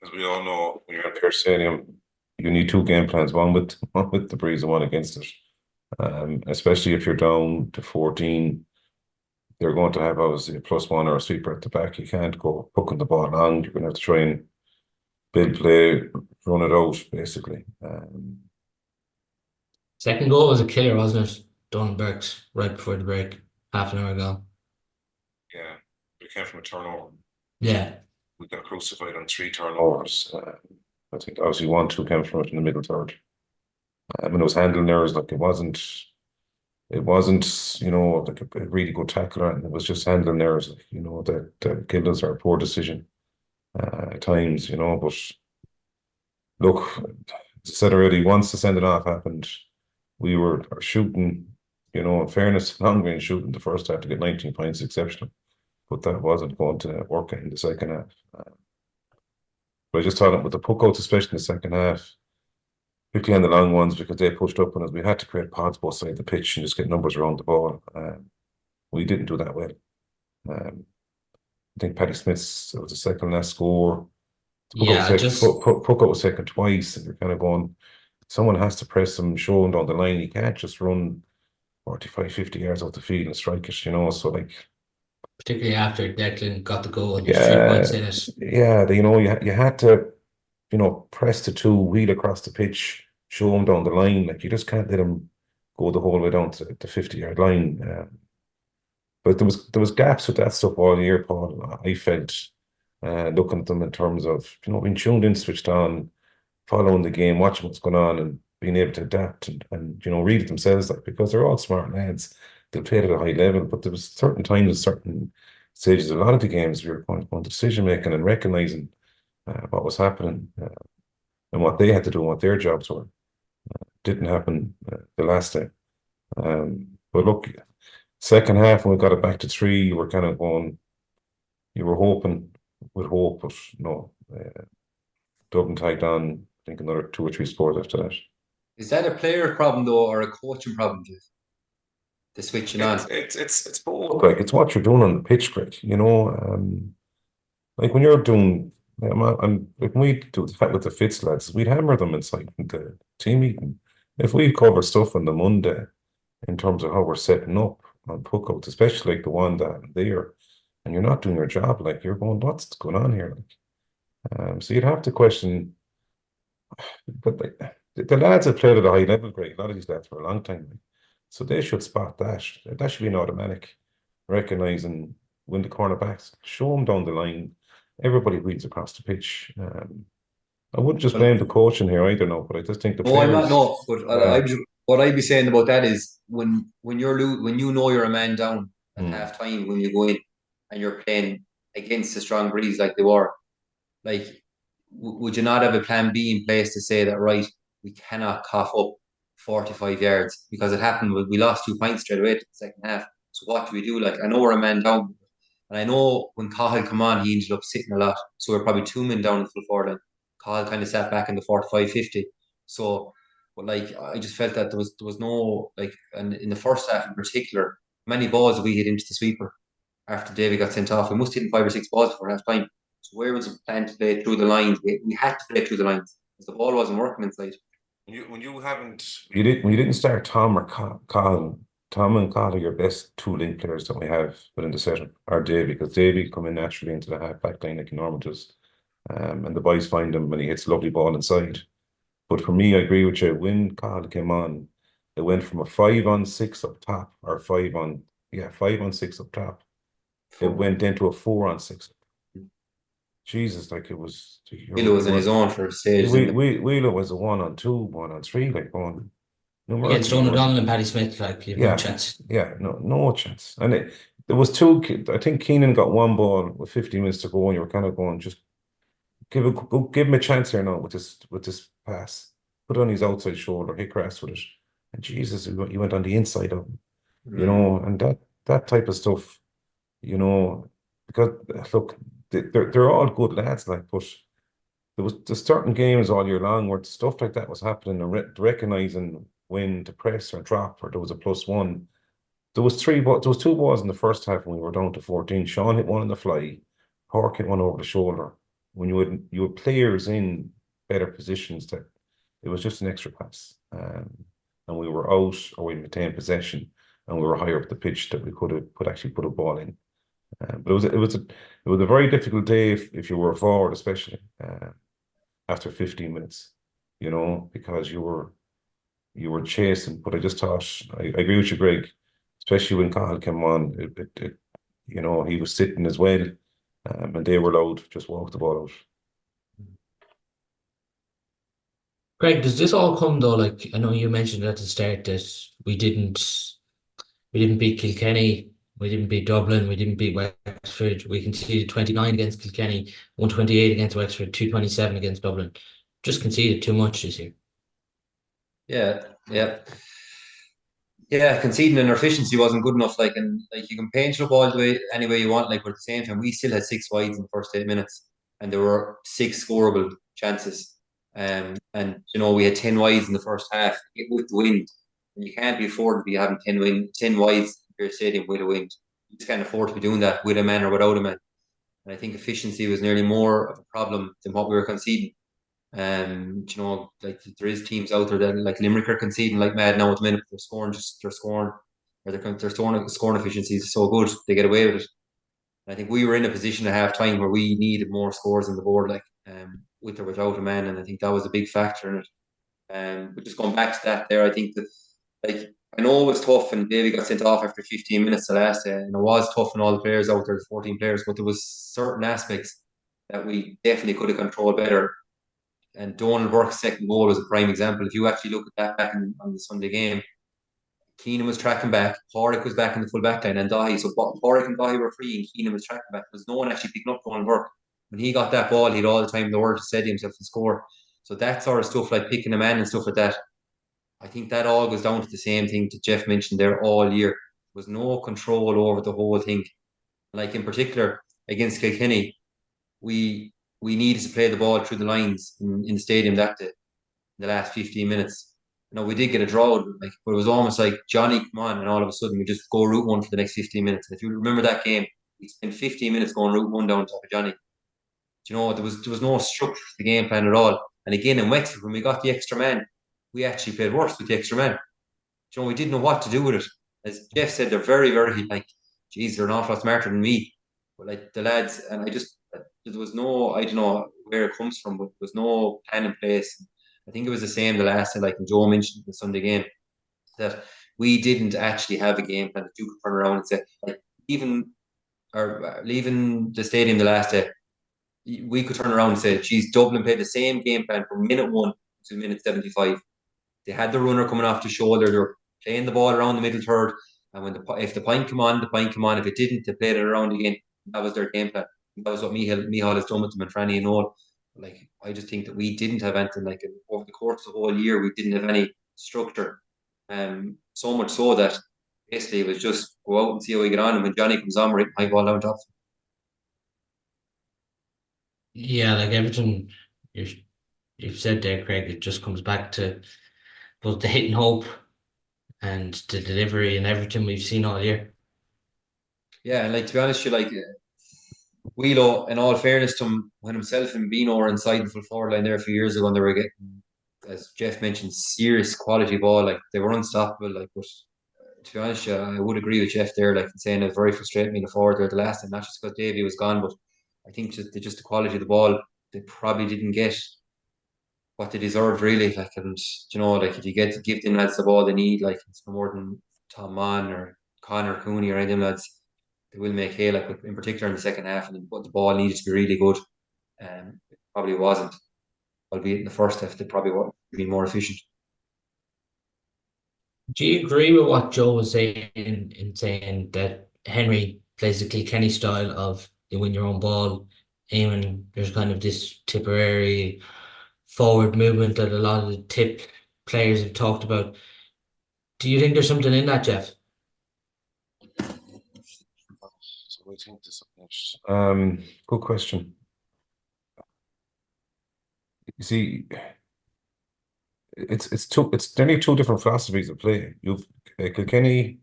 as we all know, when you're at Pearse Stadium, you need two game plans, one with the breeze and one against it. Especially if you're down to 14, they're going to have obviously a +1 or a sweeper at the back. You can't go hooking the ball long. You're going to have to try and build play, run it out, basically. Second goal was a killer, wasn't it? Done Burks right before the break, half an hour ago. Yeah, it came from a turnover. Yeah, We got crucified on 3 turnovers. I think obviously 1-2 came from it in the middle third. And it was handling errors, like it wasn't, like a really good tackler, and it was just handling errors, like, that killed us, our poor decision at times, but look, as I said already, once the sending off happened, we were shooting, in fairness, long range shooting the first half to get 19 points exceptional, but that wasn't going to work in the second half. But I just thought with the puck outs, especially in the second half, particularly on the long ones, because they pushed up on us, we had to create pods both sides of the pitch and just get numbers around the ball. We didn't do that well. I think Paddy Smith's was the second last score. yeah. Puck out was second twice, and you're kind of going, someone has to press him, show him down the line. You can't just run 45, 50 yards off the field and strike it, So, like, Particularly after Declan got the goal and there's 3 points yeah, in it. yeah, you had to, press the two, wheel across the pitch, show him down the line. Like, you just can't let him go the whole way down to the 50-yard line. But there was gaps with that stuff all year, Paul. I felt looking at them in terms of being tuned in, switched on, following the game, watching what's going on, and being able to adapt and read it themselves, like, because they're all smart lads. They played at a high level, but there was certain times, certain stages, a lot of the games we were going to decision making and recognizing what was happening and what they had to do and what their jobs were. Didn't happen the last day. But look, second half when we got it back to 3, you were kind of going, you were hoping with hope, but no. Dublin tagged on, I think, another 2 or 3 scores after that. Is that a player problem though, or a coaching problem, Jeff? The switching on. It's both. Like, it's what you're doing on the pitch, Greg. Like when you're doing, like when we do that with the Fitz lads, we'd hammer them inside the team meeting. If we cover stuff on the Monday in terms of how we're setting up on puckouts, especially like the one that there, and you're not doing your job, like, you're going, what's going on here? Like, so you'd have to question. But like, the lads have played at a high level, Greg. A lot of these lads for a long time, like, so they should spot that. That should be an automatic, recognizing when the cornerbacks show them down the line. Everybody reads across the pitch. I wouldn't just blame the coach in here either, no, but I just think the No, I'm not. players. No, but Uh, what I'd be saying about that is when when you know you're a man down at mm, half time when you go in and you're playing against a strong breeze like they were, like would you not have a plan B in place to say that, right, we cannot cough up 45 yards because it happened. We lost 2 points straight away to the second half. So what do we do? Like, I know we're a man down, and I know when Cahill come on, he ended up sitting a lot. So we're probably 2 men down in full forward line. Cahill kind of sat back in the 45, 50. So, but like, I just felt that there was no, like, and in the first half in particular, many balls we hit into the sweeper after David got sent off. We must hit 5 or 6 balls before half time. So where was the plan to play through the lines? We had to play through the lines because the ball wasn't working inside. when you didn't start Tom or Colin, Tom and Colin are your best 2 link players that we have within the setting, or Davy, because Davy come in naturally into the half back line like he normally does. And the boys find him when he hits a lovely ball inside. But for me, I agree with you. When Carl came on, it went from a 5-on-6 up top, or 5-on-6 up top. It went into a 4-on-6. Jesus, like, it was. Milo was on his own for stages in the Wheeler was a 1-on-2, 1-on-3, like, going, no Against mercy. O'Donnell and Paddy Smith, like, you have no chance. Yeah, no chance. And there was 2. I think Keenan got 1 ball with 50 minutes to go, and you were kind of going, just give him a chance here now with this pass. Put it on his outside shoulder, hit grass with it. And Jesus, he went on the inside of him, and that type of stuff, because look, they're all good lads, like, but there's certain games all year long where stuff like that was happening, and recognizing when to press or drop, or there was a +1. There was 2 balls in the first half when we were down to 14. Sean hit one on the fly, Cork hit one over the shoulder. When you had players in better positions, that it was just an extra pass, and we were out, or we maintained possession, and we were higher up the pitch that we could actually put a ball in. But it was a very difficult day if you were a forward, especially after 15 minutes, because you were you were chasing. But I just thought, I agree with you, Greg, especially when Cahill came on. You know, he was sitting as well, and they were allowed to just walk the ball out. Greg, does this all come though? Like I know you mentioned at the start that we didn't beat Kilkenny, we didn't beat Dublin, we didn't beat Wexford. We conceded 29 against Kilkenny, 128 against Wexford, 227 against Dublin. Just conceded too much this year. Yeah, yeah. Yeah, conceding and our efficiency wasn't good enough. Like, and like you can paint it up all the way any way you want. Like, but at the same time, we still had 6 wides in the first 8 minutes, and there were 6 scoreable chances. And you know we had 10 wides in the first half with the wind, and you can't be afforded to be having 10 wides in your stadium with a wind. You just can't afford to be doing that with a man or without a man. And I think efficiency was nearly more of a problem than what we were conceding. You know, like there is teams out there that like Limerick are conceding like mad now at the minute. They're scoring, or their scoring efficiency is so good they get away with it. And I think we were in a position at half time where we needed more scores on the board, like with or without a man, and I think that was a big factor in it. But just going back to that, there, I think that like I know it was tough, and Davy got sent off after 15 minutes the last day, and it was tough on all the players out there, the 14 players, but there was certain aspects that we definitely could have controlled better, and Donald Burke's second goal was a prime example. If you actually look at that back on the Sunday game, Keenan was tracking back, Pádraig was back in the full back line, and Dahi. So Pádraig and Dahi were free, and Keenan was tracking back. There was no one actually picking up Donald Burke. When he got that ball, he had all the time in the world to steady himself and score. So that sort of stuff, like picking a man and stuff like that, I think that all goes down to the same thing that Jeff mentioned there all year. There was no control over the whole thing. Like in particular against Kilkenny, we needed to play the ball through the lines in the stadium that day, in the last 15 minutes. You know, we did get a draw, like, but it was almost like Johnny, come on, and all of a sudden we just go route one for the next 15 minutes. And if you remember that game, we spent 15 minutes going route one down top of Johnny. You know, there was no structure to the game plan at all. And again in Wexford, when we got the extra man, we actually played worse with the extra man. You know, we didn't know what to do with it. As Jeff said, they're very, very like, geez, they're an awful lot smarter than me. But like the lads, and there was no, I don't know where it comes from, but there was no plan in place. I think it was the same the last time, like Joe mentioned the Sunday game, that we didn't actually have a game plan that you could turn around and say, like, even or leaving the stadium the last day, we could turn around and say, geez, Dublin played the same game plan from minute 1 to minute 75. They had the runner coming off the shoulder. They were playing the ball around the middle third. And if the point come on, the point come on. If it didn't, they played it around again. That was their game plan. That was what Michal has done with them, and Franny and all. Like, I just think that we didn't have anything like over the course of the whole year. We didn't have any structure. So much so that basically it was just go out and see how we get on. And when Johnny comes on, we're hitting high ball down top. Yeah, like everything you've said there, Craig, it just comes back to both the hit and hope and the delivery and everything we've seen all year. Yeah, and like to be honest, you like Wheelo, in all fairness to him, when himself and Beano were inside the full forward line there a few years ago, and they were getting, as Jeff mentioned, serious quality ball. Like they were unstoppable. Like, but to be honest, I would agree with Jeff there. Like saying it very frustrating me in the forward there the last time, not just because Davy was gone, but I think just the quality of the ball, they probably didn't get what they deserved really. Like, and you know, like if you get to give them lads the ball they need, like it's no more than Tom Mann or Connor Cooney or any of them lads, they will make hay. Like in particular in the second half, and but the ball needed to be really good. It probably wasn't. Albeit in the first half, they probably would be more efficient. Do you agree with what Joe was saying in saying that Henry plays the Kilkenny style of you win your own ball, aiming, there's kind of this Tipperary forward movement that a lot of the tip players have talked about. Do you think there's something in that, Jeff? So I think this next. Good question. You see, it's nearly two different philosophies of play. You've a Kilkenny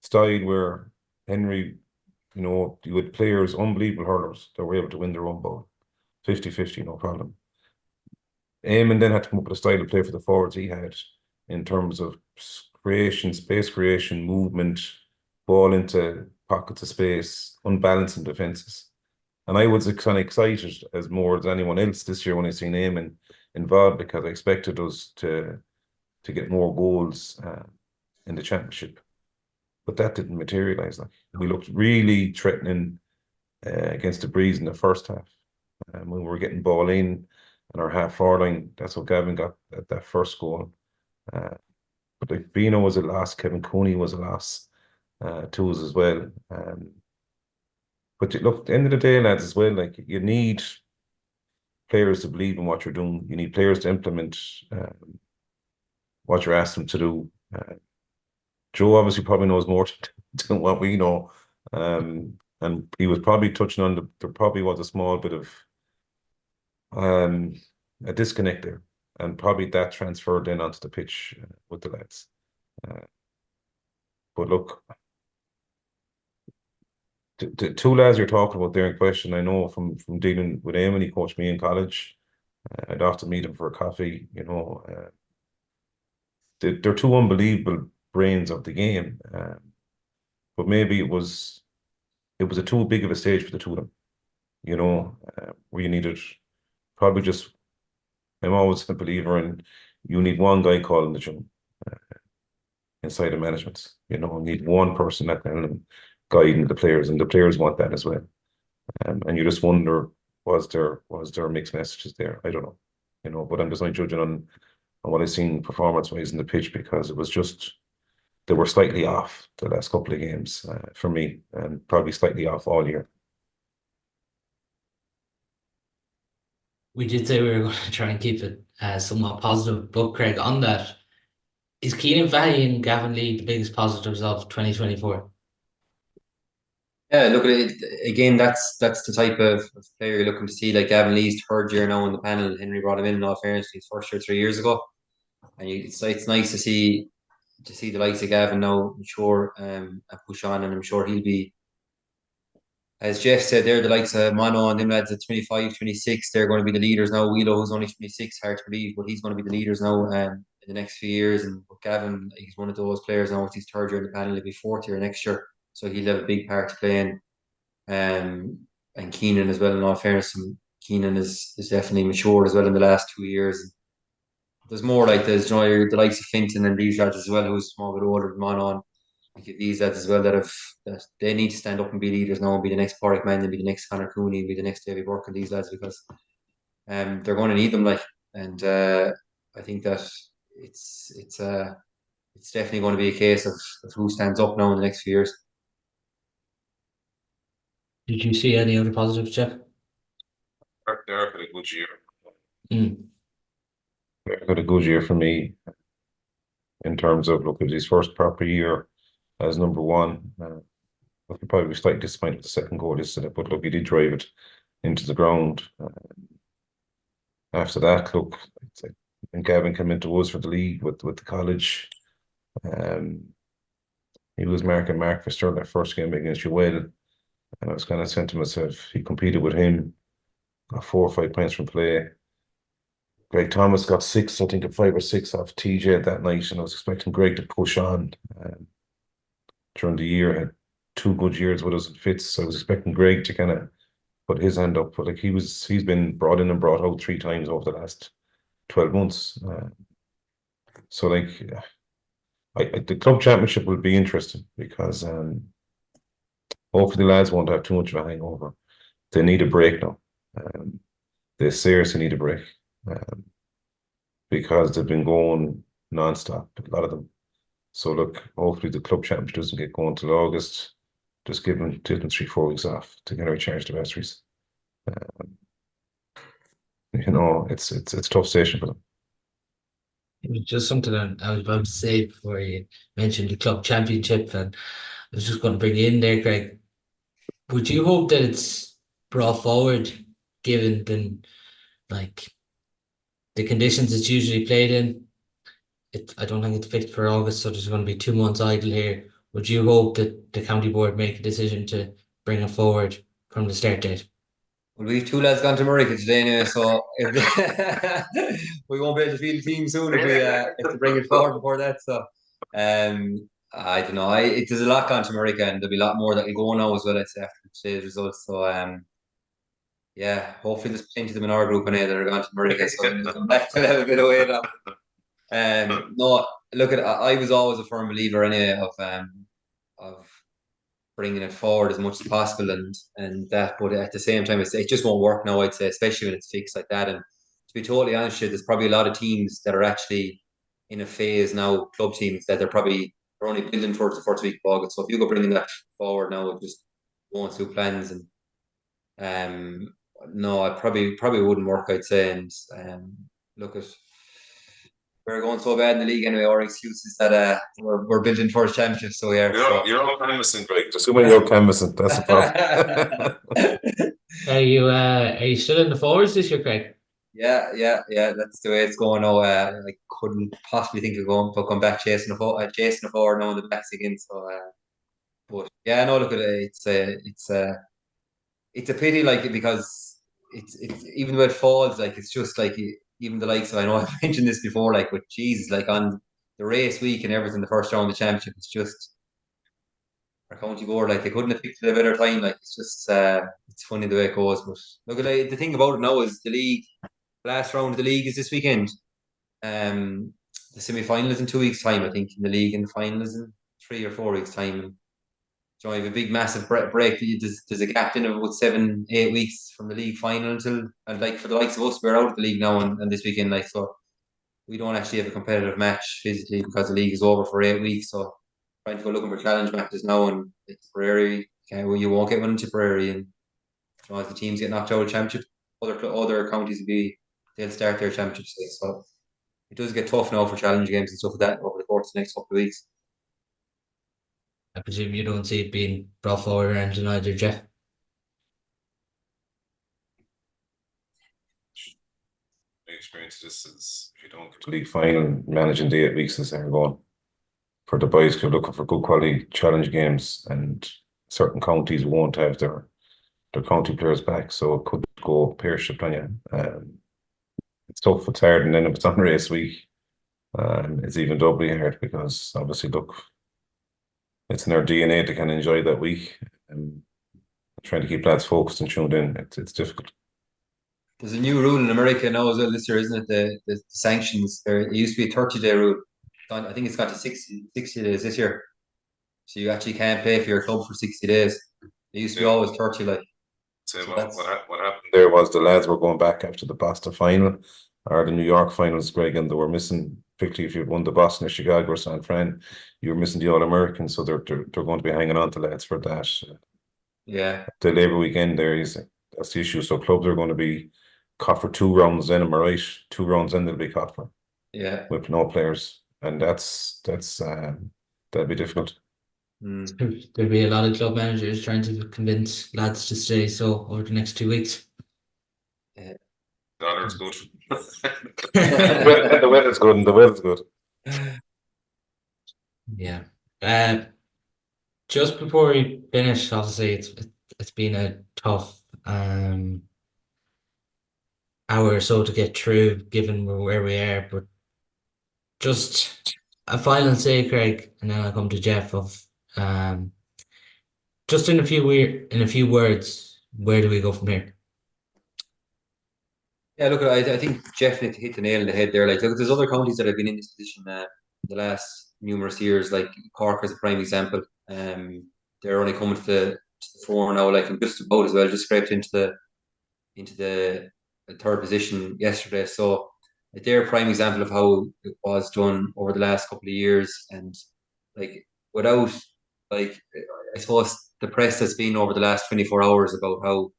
style where Henry, you know, you had players, unbelievable hurlers that were able to win their own ball, 50-50, no problem. Eamon then had to come up with a style of play for the forwards he had in terms of creation, space creation, movement, ball into pockets of space, unbalancing defences. And I was kind of excited as more as anyone else this year when I seen Eamon involved, because I expected us to to get more goals in the championship. But that didn't materialise. Like, we looked really threatening against the Breeze in the first half. When we were getting ball in and our half forward line, that's how Gavin got that first goal. But like, Bino was a loss, Kevin Cooney was a loss to us as well. But look, at the end of the day, lads, as well, like, you need players to believe in what you're doing. You need players to implement what you're asked them to do. Joe obviously probably knows more than what we know. And he was probably touching on there probably was a small bit of a disconnect there. And probably that transferred then onto the pitch with the lads. But look, the two lads you're talking about there in question, I know from dealing with him when he coached me in college. I'd often meet him for a coffee, you know. They're two unbelievable brains of the game. But maybe it was a too big of a stage for the two of them, you know, where you needed probably just, I'm always a believer in, you need one guy calling the tune inside the management. You know, you need one person that can guiding the players, and the players want that as well. And you just wonder, was there mixed messages there? I don't know, you know, but I'm just not judging on what I've seen performance-wise in the pitch, because it was just, they were slightly off the last couple of games for me, and probably slightly off all year. We did say we were going to try and keep it somewhat positive, but Craig, on that, is Keenan Valley and Gavin Lee the biggest positives of 2024? Yeah, look at it again. That's the type of player you're looking to see. Like Gavin Lee's third year now in the panel. Henry brought him in all fairness, his first year 3 years ago, and it's nice to see the likes of Gavin now mature and push on. And I'm sure he'll be, as Jeff said, they're the likes of Mono and them lads at 25, 26. They're going to be the leaders now. Wheelo, who's only 26, hard to believe, but he's going to be the leaders now in the next few years. And Gavin, he's one of those players now. It's his third year in the panel. He'll be fourth year next year, so he'll have a big part to play in. And Keenan as well, in all fairness, and Keenan is definitely matured as well in the last 2 years. There's more like there's, you know, the likes of Finton and these lads as well, who's a small bit older than Mono. Like these lads as well that they need to stand up and be leaders now and be the next Porrick Man, and be the next Conor Cooney, and be the next Davy Burke, and these lads, because they're going to need them, like. And I think that it's definitely going to be a case of who stands up now in the next few years. Did you see any other positives, Jeff? They're had a good year. Mm. They've had a good year for me in terms of, look, it was his first proper year as number one. Look, he probably was slightly disappointed with the second goal yesterday, but look, he did drive it into the ground. After that, look, and Gavin came into us for the league with the college. He was marking Mark for starting that first game against Joel, and I was kind of saying to myself, he competed with him, got 4 or 5 points from play. Greg Thomas got 6, I think, 5 or 6 off TJ that night, and I was expecting Greg to push on during the year. Had 2 good years with us in Fitz, so I was expecting Greg to kind of put his hand up. But like, he's been brought in and brought out 3 times over the last 12 months. So like, the club championship will be interesting, because hopefully the lads won't have too much of a hangover. They need a break now. They seriously need a break. Because they've been going non-stop, a lot of them. So look, hopefully the club championship doesn't get going till August. Just give them 3-4 weeks off to get recharge the batteries. You know, it's a tough station for them. It was just something I was about to say before you mentioned the club championship, and I was just going to bring you in there, Greg. Would you hope that it's brought forward, given the conditions it's usually played in? I don't think it's fixed for August, so there's going to be 2 months idle here. Would you hope that the county board make a decision to bring it forward from the start date? Well, we've 2 lads gone to America today anyway, so we won't be able to field the team soon if we have to bring it forward before that. So I don't know. There's a lot gone to America, and there'll be a lot more that will go now as well, I'd say, after today's results. So yeah, hopefully there's plenty of them in our group that are gone to America, so we'll come back to have a bit of weight up. No, look I was always a firm believer anyway of bringing it forward as much as possible and that, but at the same time, it just won't work now. I'd say, especially when it's fixed like that. And to be totally honest, with you, there's probably a lot of teams that are actually in a phase now, club teams that they're only building towards the first week of August. So if you go bringing that forward now, it just won't suit plans. And no, I probably wouldn't work, I'd say. And look at. We're going so bad in the league anyway. Our excuse is that we're building towards championship. So yeah, You're all canvassing, Greg. There's too many all canvassing. That's the problem. Are you still in the forwards this year, Craig? Yeah. That's the way it's going now. I couldn't possibly think of going back chasing a forward now in the backs again. So, but yeah, no, look at it. It's a pity, like, because it's even though it falls, like, it's just like even the likes of, I know I've mentioned this before, like, but Jesus, like on the race week and everything, the first round of the championship, it's just our county board, like, they couldn't have picked it a better time. Like, it's just it's funny the way it goes. But look at the thing about it now is the last round of the league is this weekend. The semi-final is in 2 weeks' time, I think, in the league, and the final is in 3 or 4 weeks' time. So I have a big, massive break. There's a gap in of about 7-8 weeks from the league final until, and like for the likes of us, we're out of the league now and this weekend, like, so we don't actually have a competitive match physically because the league is over for 8 weeks. So trying to go looking for challenge matches now, and it's Tipperary. You won't get one in Tipperary, and as the teams get knocked out of championship, other counties they'll start their championships. So it does get tough now for challenge games and stuff like that over the course of the next couple of weeks. I presume you don't see it being brought forward or anything either, Jeff. My experience this is if you don't get to league final, managing the 8 weeks is there going. For the boys who are looking for good quality challenge games, and certain counties won't have their county players back, so it could go pear-shaped on you. It's tough, it's hard, and then if it's on race week, it's even doubly hard because obviously, look, it's in their DNA to kind of enjoy that week, and trying to keep lads focused and tuned in. It's difficult. There's a new rule in America now as well this year, isn't it? The sanctions. It used to be a 30-day rule. I think it's got to 60 days this year. So you actually can't play for your club for 60 days. It used to be always 30, like. So what happened there was the lads were going back after the Boston final or the New York finals, Greg, and they were missing, particularly if you'd won the Boston or Chicago or San Fran, you were missing the All-American, so they're going to be hanging on to lads for that. Yeah. The Labour weekend that's the issue. So clubs are going to be caught for 2 rounds in, am I right? 2 rounds in they'll be caught for. Yeah. With no players. And that'll be difficult. There'll be a lot of club managers trying to convince lads to stay over the next 2 weeks. Yeah. The weather's good. The weather's good and the weather's good. Yeah. Just before we finish, obviously it's been a tough hour or so to get through, given where we are. But just a final say, Craig, and then I'll come to Jeff. Of just in a few words, where do we go from here? Yeah, look, I think Jeff hit the nail on the head there. Like, look, there's other counties that have been in this position the last numerous years. Like Cork is a prime example. They're only coming to the fore now, like, and just about as well, just scraped into the third position yesterday. So like, they're a prime example of how it was done over the last couple of years, and like without, like, I suppose the press that's been over the last 24 hours about how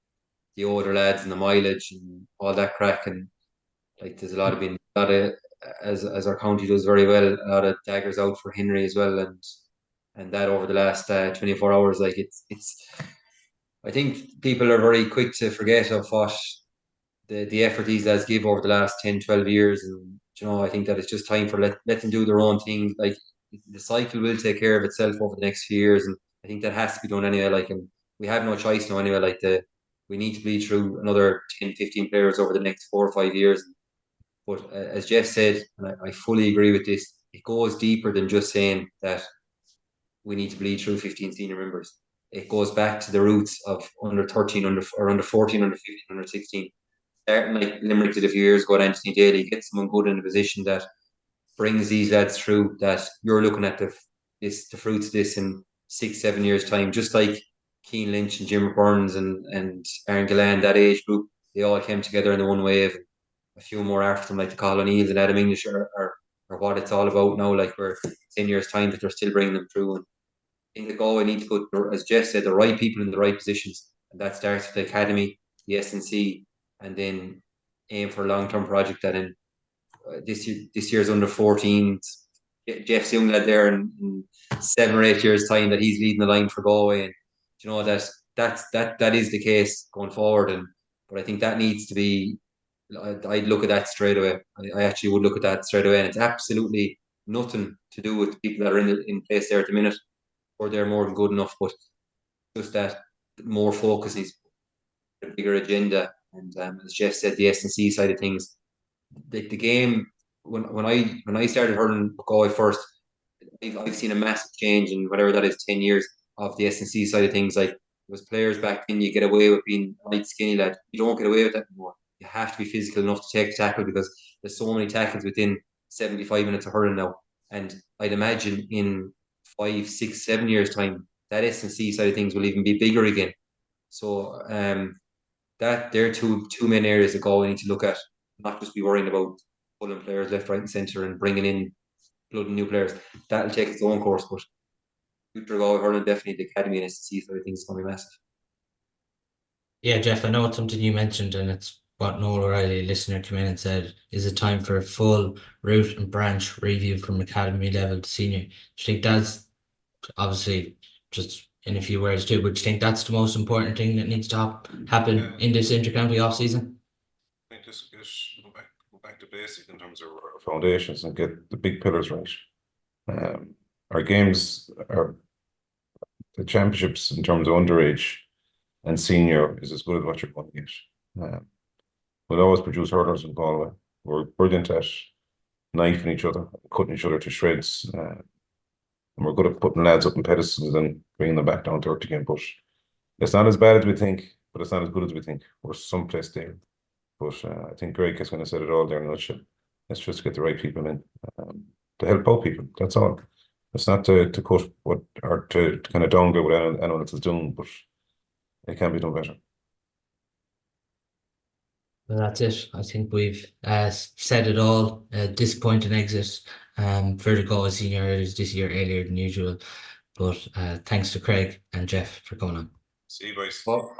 the older lads and the mileage and all that crack, and like there's a lot of as our county does very well, a lot of daggers out for Henry as well, and that over the last 24 hours, like it's I think people are very quick to forget of what the effort these lads give over the last 10-12 years, and I think that it's just time for let them do their own thing. Like, the cycle will take care of itself over the next few years, and I think that has to be done anyway. Like, and we have no choice now anyway. Like, we need to bleed through another 10-15 players over the next 4 or 5 years. But as Jeff said, and I fully agree with this, it goes deeper than just saying that we need to bleed through 15 senior members. It goes back to the roots of under 13, under 14, under 15, under 16. Starting like Limerick did a few years ago at Anthony Daly, get someone good in a position that brings these lads through, that you're looking at the fruits of this in 6-7 years time, just like Keane Lynch and Jim Burns and Aaron Gillan, that age group, they all came together in the one wave. A few more after them, like the Colin Eales and Adam English, are what it's all about now. Like we're 10 years time, that they're still bringing them through. And I think the Galway need to put, as Jeff said, the right people in the right positions, and that starts with the academy, the SNC, and then aim for a long-term project that in this year's under 14s. Jeff's young lad there in 7 or 8 years time, that he's leading the line for Galway, and you know that is the case going forward. But I think that needs to be. I'd look at that straight away. I actually would look at that straight away, and it's absolutely nothing to do with the people that are in place there at the minute, or they're more than good enough. But just that more focus needs a bigger agenda, and as Jeff said, the SNC side of things, the game. When I started hurling Galway first, I've seen a massive change in whatever that is, 10 years of the SNC side of things. Like, there was players back then, you get away with being a light skinny lad. You don't get away with that anymore. You have to be physical enough to take a tackle, because there's so many tackles within 75 minutes of hurling now. And I'd imagine in 5, 6, 7 years time, that SNC side of things will even be bigger again. So that there are two main areas that Galway need to look at, not just be worrying about pulling players left, right, and centre and bringing in bloody new players. That'll take its own course, but future Galway hurling, definitely the academy and SNC side of things is going to be massive. Yeah, Jeff, I know it's something you mentioned, and it's what Noel O'Reilly, a listener, came in and said, is it time for a full route and branch review from academy level to senior? Do you think that's, obviously, just in a few words too, but do you think that's the most important thing that needs to happen in this inter-county off-season? I think just go back to basic in terms of our foundations and get the big pillars right. Our games are the championships in terms of underage and senior is as good as what you're going to get. We'll always produce hurlers in Galway. We're brilliant at knifing each other, cutting each other to shreds, and we're good at putting lads up in pedestals and bringing them back down to earth again. But it's not as bad as we think, but it's not as good as we think. We're someplace there. But I think Greg is going to set it all there in a nutshell. Let's just get the right people in to help out people. That's all. It's not to cut what, or to kind of downgrade what anyone else is doing, but it can be done better. Well, that's it. I think we've said it all. Disappointing exit for the Galway senior hurlers this year, earlier than usual. But thanks to Craig and Jeff for coming on. See you guys. Well,